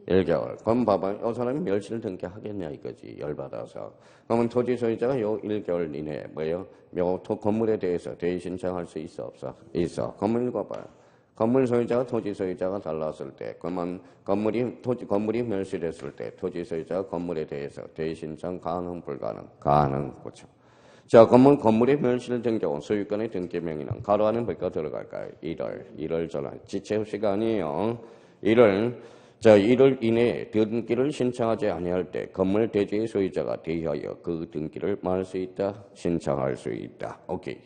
1개월. 그럼 봐봐요. 이 사람이 멸실 등기하겠냐 이거지. 열받아서. 그러면 토지 소유자가 요 1개월 이내에 뭐예요? 요 건물에 대해서 대의 신청할 수 있어 없어? 있어. 건물 읽어봐요. 건물 소유자와 토지 소유자가 달랐을 때, 그러면 건물이 멸실했을 때 토지 소유자가 건물에 대해서 대의 신청 가능 불가능? 가능. 그렇죠. 자, 그러면 건물이 멸실된 경우 소유권의 등기명의는 가로 안에 몇 개 들어갈까요? 1월 전환. 지체 시간이에요. 1월 이내에 등기를 신청하지 아니할 때 건물 대지의 소유자가 대의하여 그 등기를 말할 수 있다? 신청할 수 있다. 오케이.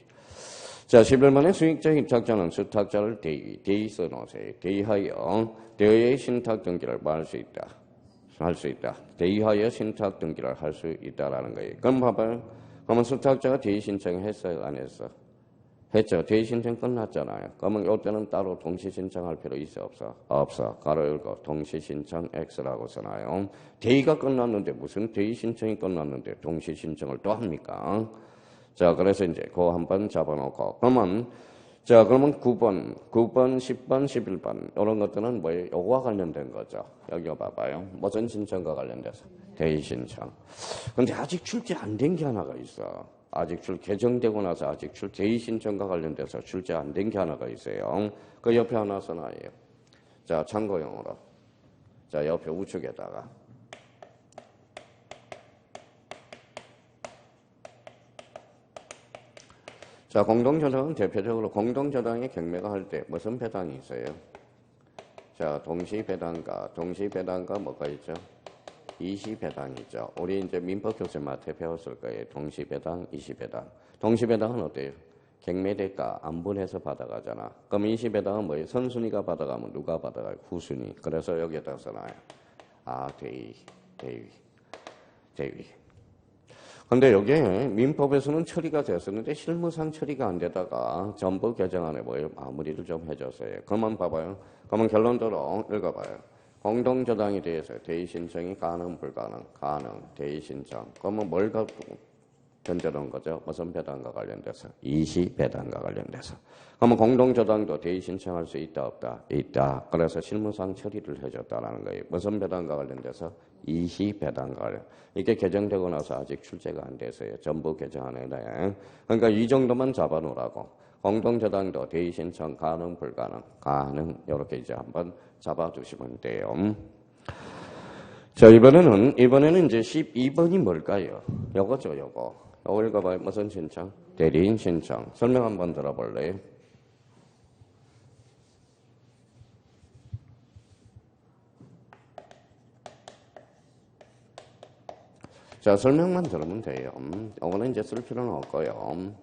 자, 11번의 수익자 입탁자는 수탁자를 대의 써놓으세요. 대의하여 신탁 등기를 말할 수 있다. 할 수 있다. 대의하여 신탁 등기를 할 수 있다라는 거예요. 그럼 봐봐요. 그러면 수탁자가 대의 신청했어요? 안 했어? 했죠. 대의 신청 끝났잖아요. 그러면 이때는 따로 동시 신청할 필요 있어 없어? 없어. 가로 열고 동시 신청 X라고 써놔요. 대의가 끝났는데 무슨 대의 신청이 끝났는데 동시 신청을 또 합니까? 자, 그래서 이제 그거 한번 잡아놓고 그러면 9번, 10번, 11번 이런 것들은 뭐예요? 요거와 관련된 거죠. 여기 봐봐요. 무슨 신청과 관련돼서? 대의 신청. 근데 아직 출제 안 된 게 하나가 있어. 개정되고 나서 대의 신청과 관련돼서 출제 안 된 게 하나가 있어요. 그 옆에 하나 써놔요. 자, 참고용으로. 자, 옆에 우측에다가. 자, 공동저당은 대표적으로 공동저당의 경매가 할 때 무슨 배당이 있어요? 자, 동시배당과 뭐가 있죠? 이시배당이죠. 우리 이제 민법 교재만 배웠을 거예요. 동시배당, 이시배당. 동시배당은 어때요? 경매대가 안분해서 받아가잖아. 그럼 이시배당은 뭐예요? 선순위가 받아가면 누가 받아가요? 후순위. 그래서 여기에다 써놔요. 대위. 근데 여기에 민법에서는 처리가 됐었는데 실무상 처리가 안 되다가 정부 개정안에 뭐예요? 마무리를 좀 해줬어요. 그러면 봐봐요. 그러면 결론적으로 읽어봐요. 공동저당에 대해서 대의 신청이 가능, 불가능? 가능. 대의 신청. 그러면 뭘 갖고 견제한 거죠? 무슨 배당과 관련돼서? 이시배당과 관련돼서. 그러면 공동저당도 대의 신청할 수 있다, 없다? 있다. 그래서 실무상 처리를 해줬다라는 거예요. 무슨 배당과 관련돼서? 이시배당과 관련. 이게 개정되고 나서 아직 출제가 안 돼서요. 정부 개정안에. 그러니까 이 정도만 잡아놓으라고. 공동저당도 대의 신청 가능, 불가능? 가능. 이렇게 이제 한번 잡아두시면 돼요. 자, 이번에는 이제 12번이 뭘까요? 요거죠, 요거. 요거 읽어봐요. 무슨 신청? 대리인 신청. 설명 한번 들어볼래요? 자, 설명만 들으면 돼요. 요거는 이제 쓸 필요는 없고요.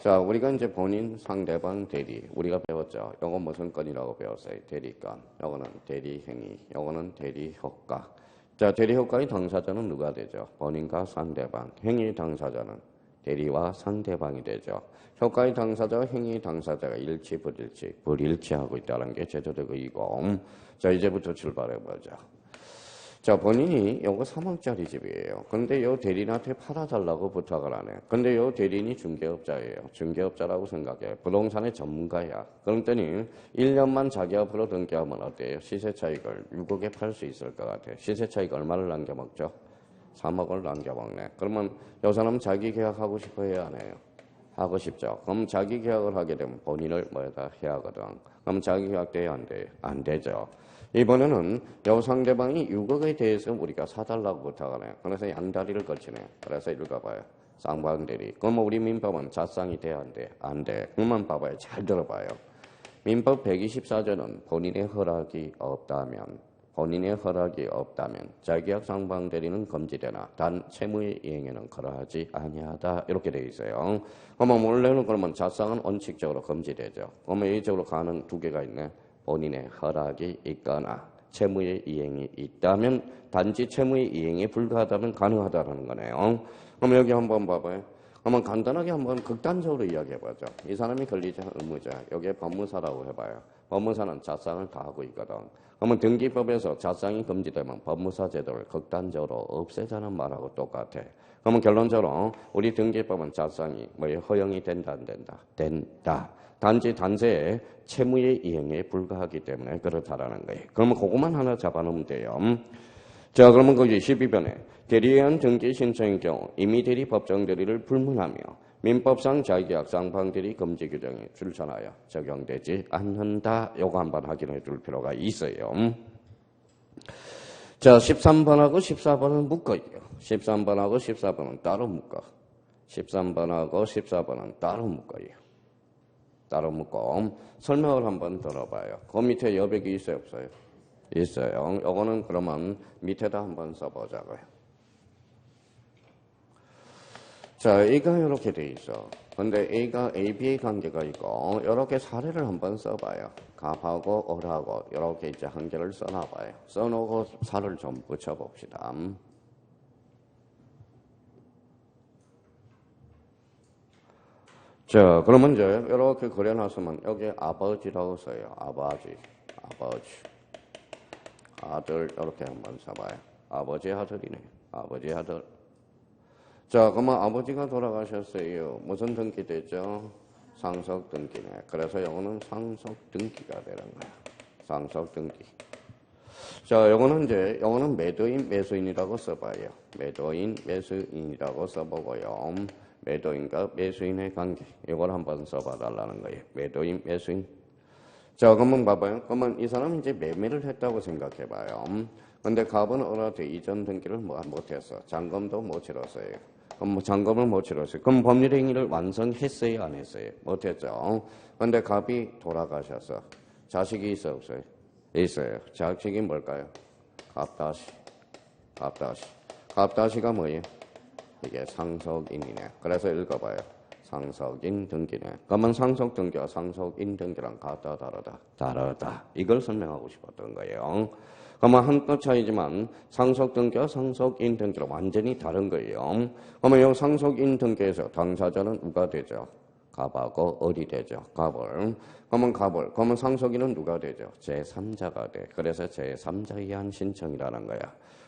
자, 우리가 이제 본인, 상대방, 대리. 우리가 배웠죠. 요거 무슨 건이라고 배웠어요? 대리건. 요거는 대리행위. 요거는 대리효과. 자, 대리효과의 당사자는 누가 되죠? 본인과 상대방. 행위 당사자는 대리와 상대방이 되죠. 효과의 당사자와 행위 당사자가 일치, 불일치하고 있다는 게 제도적 의의고. 자, 이제부터 출발해보죠. 자, 본인이 요거 3억짜리 집이에요. 근데 요 대리인한테 팔아달라고 부탁을 하네. 근데 요 대리인이 중개업자예요. 중개업자라고 생각해. 부동산의 전문가야. 그랬더니 1년만 자기 앞으로 등기하면 어때요? 시세 차익을 6억에 팔 수 있을 것 같아요. 시세 차익 얼마를 남겨먹죠? 3억을 남겨먹네. 그러면 요 사람 자기 계약하고 싶어 해야 안 해요? 하고 싶죠. 그럼 자기 계약을 하게 되면 본인을 뭐에다 해야 하거든. 그럼 자기 계약 돼야 안 돼요? 안 되죠. 이번에는 요 상대방이 6억에 대해서 우리가 사달라고 부탁을 해요. 그래서 양다리를 거치네. 그래서 읽어봐요. 쌍방대리. 그럼 우리 민법은 자쌍이 돼야 안 돼? 안 돼. 그만 봐봐요. 잘 들어봐요. 민법 124조는 본인의 허락이 없다면 자기약 쌍방대리는 금지되나 단 채무의 이행에는 거라하지 아니하다. 이렇게 되어 있어요. 그러면 원래는 그러면 자쌍은 원칙적으로 금지되죠. 그러면 예외적으로 가는 두 개가 있네. 본인의 허락이 있거나 채무의 이행이 있다면 단지 채무의 이행에 불과하다면 가능하다라는 거네요. 그럼 여기 한번 봐봐요. 그러면 간단하게 한번 극단적으로 이야기해보죠. 이 사람이 걸리자 의무자. 여기에 법무사라고 해봐요. 법무사는 자쌍을 다 하고 있거든. 그러면 등기법에서 자쌍이 금지되면 법무사 제도를 극단적으로 없애자는 말하고 똑같아. 그러면 결론적으로 우리 등기법은 자쌍이 허용이 된다 안 된다? 된다. 단지 단세에 채무의 이행에 불과하기 때문에 그렇다라는 거예요. 그러면 그것만 하나 잡아놓으면 돼요. 자, 그러면 거기 12번에 대리에 의한 등기 신청의 경우 임의 대리 법정 대리를 불문하며 민법상 자기계약 쌍방대리 금지 규정이 출천하여 적용되지 않는다. 요거 한번 확인해 줄 필요가 있어요. 자, 13번하고 14번은 묶어요. 13번하고 14번은 따로 묶어. 13번하고 14번은 따로 묶어요. 따로 묶고 설명을 한번 들어봐요. 그 밑에 여백이 있어요, 없어요? 있어요. 요거는 그러면 밑에다 한번 써보자고요. 자, A가 이렇게 돼 있어. 근데 A가 AB의 관계가 있고 이렇게 사례를 한번 써봐요. 갑하고 을하고 이렇게 이제 한 개를 써놔봐요. 써놓고 살을 좀 붙여봅시다. 자, 그러면 이제 이렇게 그려놨으면 여기 아버지라고 써요. 아버지. 아들 이렇게 한번 써봐요. 아버지 아들이네. 아버지 아들. 자, 그러면 아버지가 돌아가셨어요. 무슨 등기 됐죠? 상속 등기네. 그래서 이거는 상속 등기가 되는 거야. 상속 등기. 자, 요거는 매도인, 매수인이라고 써봐요. 매도인, 매수인이라고 써보고요. 매도인과 매수인의 관계. 이걸 한번 써봐달라는 거예요. 매도인, 매수인. 자, 그러면 봐봐요. 그러면 이 사람이 이제 매매를 했다고 생각해봐요. 근데 갑은 을한테 이전 등기를 못했어. 잔금도 못 치렀어요. 그럼 잔금을 못 치렀어요. 그럼 법률 행위를 완성했어요, 안 했어요? 못했죠. 근데 갑이 돌아가셨어. 자식이 있어, 없어요? 있어요. 자식이 뭘까요? 갑다시가 뭐예요? 이게 상속인이네. 그래서 읽어봐요. 상속인 등기네. 그러면 상속 등기와 상속인 등기랑 같다, 다르다? 다르다. 이걸 설명하고 싶었던 거예요. 그러면 한 끗 차이지만 상속 등기와 상속인 등기는 완전히 다른 거예요. 그러면 이 상속인 등기에서 당사자는 누가 되죠? 갑하고 을이 되죠. 갑을. 그러면 상속인은 누가 되죠? 제3자가 돼. 그래서 제3자에 의한 신청이라는 거야.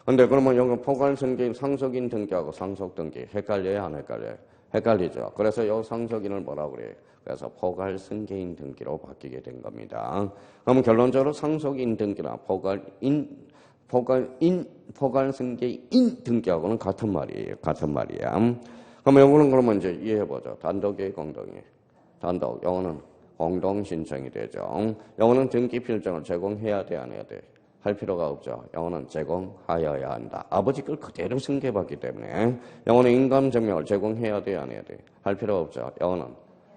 근데 그러면 여기 포괄승계인 상속인 등기하고 상속 등기 헷갈려요, 안 헷갈려요? 헷갈리죠. 그래서 이 상속인을 뭐라고 그래요? 그래서 포괄승계인 등기로 바뀌게 된 겁니다. 그럼 결론적으로 상속인 등기나 포괄승계인 등기하고는 같은 말이에요. 같은 말이야. 그러면 이거는 그러면 이제 이해해보죠. 단독이에요, 공동이에요? 단독. 이거는 공동 신청이 되죠. 이거는 등기 필정을 제공해야 돼, 안 해야 돼? 할 필요가 없죠. 영어는 제공하여야 한다. 아버지 걸 그대로 승계받기 때문에 영어는 인감증명을 제공해야 돼, 안 해야 돼? 할 필요 없죠. 영어는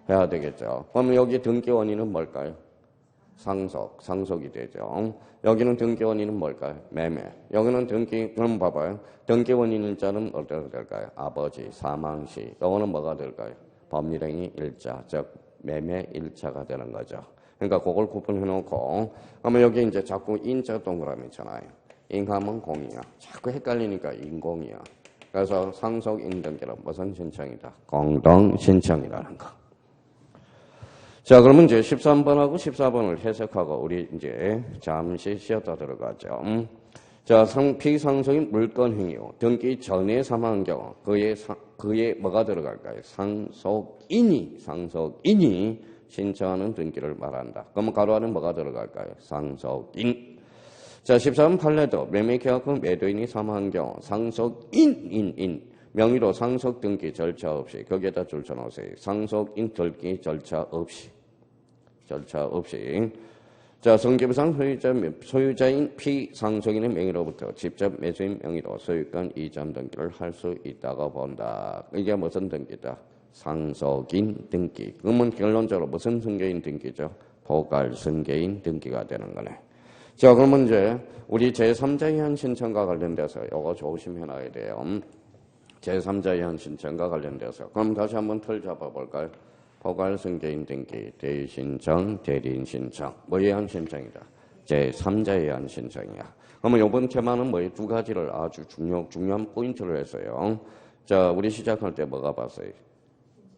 해야 되겠죠. 그럼 여기 등기 원인은 뭘까요? 상속이 되죠. 여기는 등기 원인은 뭘까요? 매매. 여기는 그럼 봐봐요. 등기 원인 일자는 어떻게 될까요? 아버지 사망 시. 영어는 뭐가 될까요? 법률행위 일자, 즉 매매 일자가 되는 거죠. 그러니까 그걸 구분해 놓고, 그러면 여기 이제 자꾸 인자 동그라미 있잖아요. 인하면 공이야. 자꾸 헷갈리니까 인공이야. 그래서 상속 인등기는 무슨 신청이다? 공동 신청이라는 거. 자, 그러면 이제 13번하고 14번을 해석하고 우리 이제 잠시 쉬었다 들어가죠. 자, 피상속인 물건 행위요. 등기 전에 사망한 경우 그에 뭐가 들어갈까요? 상속인이 신청하는 등기를 말한다. 그러면 가로 안에 뭐가 들어갈까요? 상속인. 자, 14번 판례도 매매계약 후 매도인이 사망한 경우 상속인 명의로 상속 등기 절차 없이 거기에다 줄 쳐놓으세요. 상속인 등기 절차 없이. 자, 성계부상 소유자인 피상속인의 명의로부터 직접 매수인 명의로 소유권 이전 등기를 할 수 있다고 본다. 이게 무슨 등기다? 상속인 등기. 그러면 결론적으로 무슨 승계인 등기죠? 포괄승계인 등기가 되는 거네. 자, 그러면 이제 우리 제3자 이한 신청과 관련돼서 이거 조심해놔야 돼요. 제3자 이한 신청과 관련돼서. 그럼 다시 한번 틀 잡아볼까요? 포괄승계인 등기, 대신청, 대리인신청. 뭐에 의한 신청이다? 제3자에 의한 신청이야. 그러면 이번 테마는 뭐예요? 두 가지를 아주 중요한 포인트를 했어요. 자, 우리 시작할 때 뭐가 봤어요?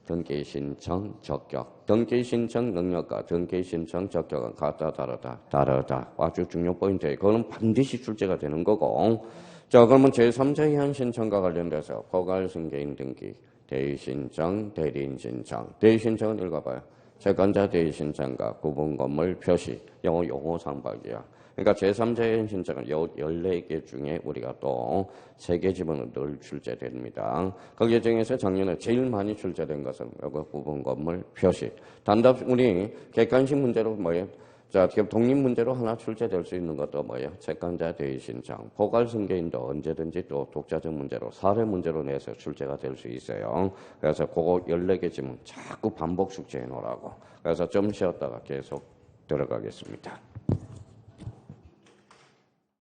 등기신청, 적격. 등기신청 능력과 등기신청 적격은 같다, 다르다. 아주 중요한 포인트예요. 그거는 반드시 출제가 되는 거고. 자, 그러면 제3자에 의한 신청과 관련돼서 포괄승계인 등기, 대신청, 대리인신청. 대신청은 읽어봐요. 채권자 대신청과 구분건물 표시. 영어 용어 상박이야. 그러니까 제3자의 신청은 14개 중에 우리가 또 3개 집어넣어 늘 출제됩니다. 거기에 중에서 작년에 제일 많이 출제된 것은 이거 구분건물 표시. 단답 우리 객관식 문제로 뭐예요? 자, 독립 문제로 하나 출제될 수 있는 것도 뭐예요? 채권자 대신청. 포괄승계인도 언제든지 또 독자적 문제로 사례 문제로 내서 출제가 될 수 있어요. 그래서 그거 14개 지문 자꾸 반복 숙제해 놓으라고. 그래서 좀 쉬었다가 계속 들어가겠습니다.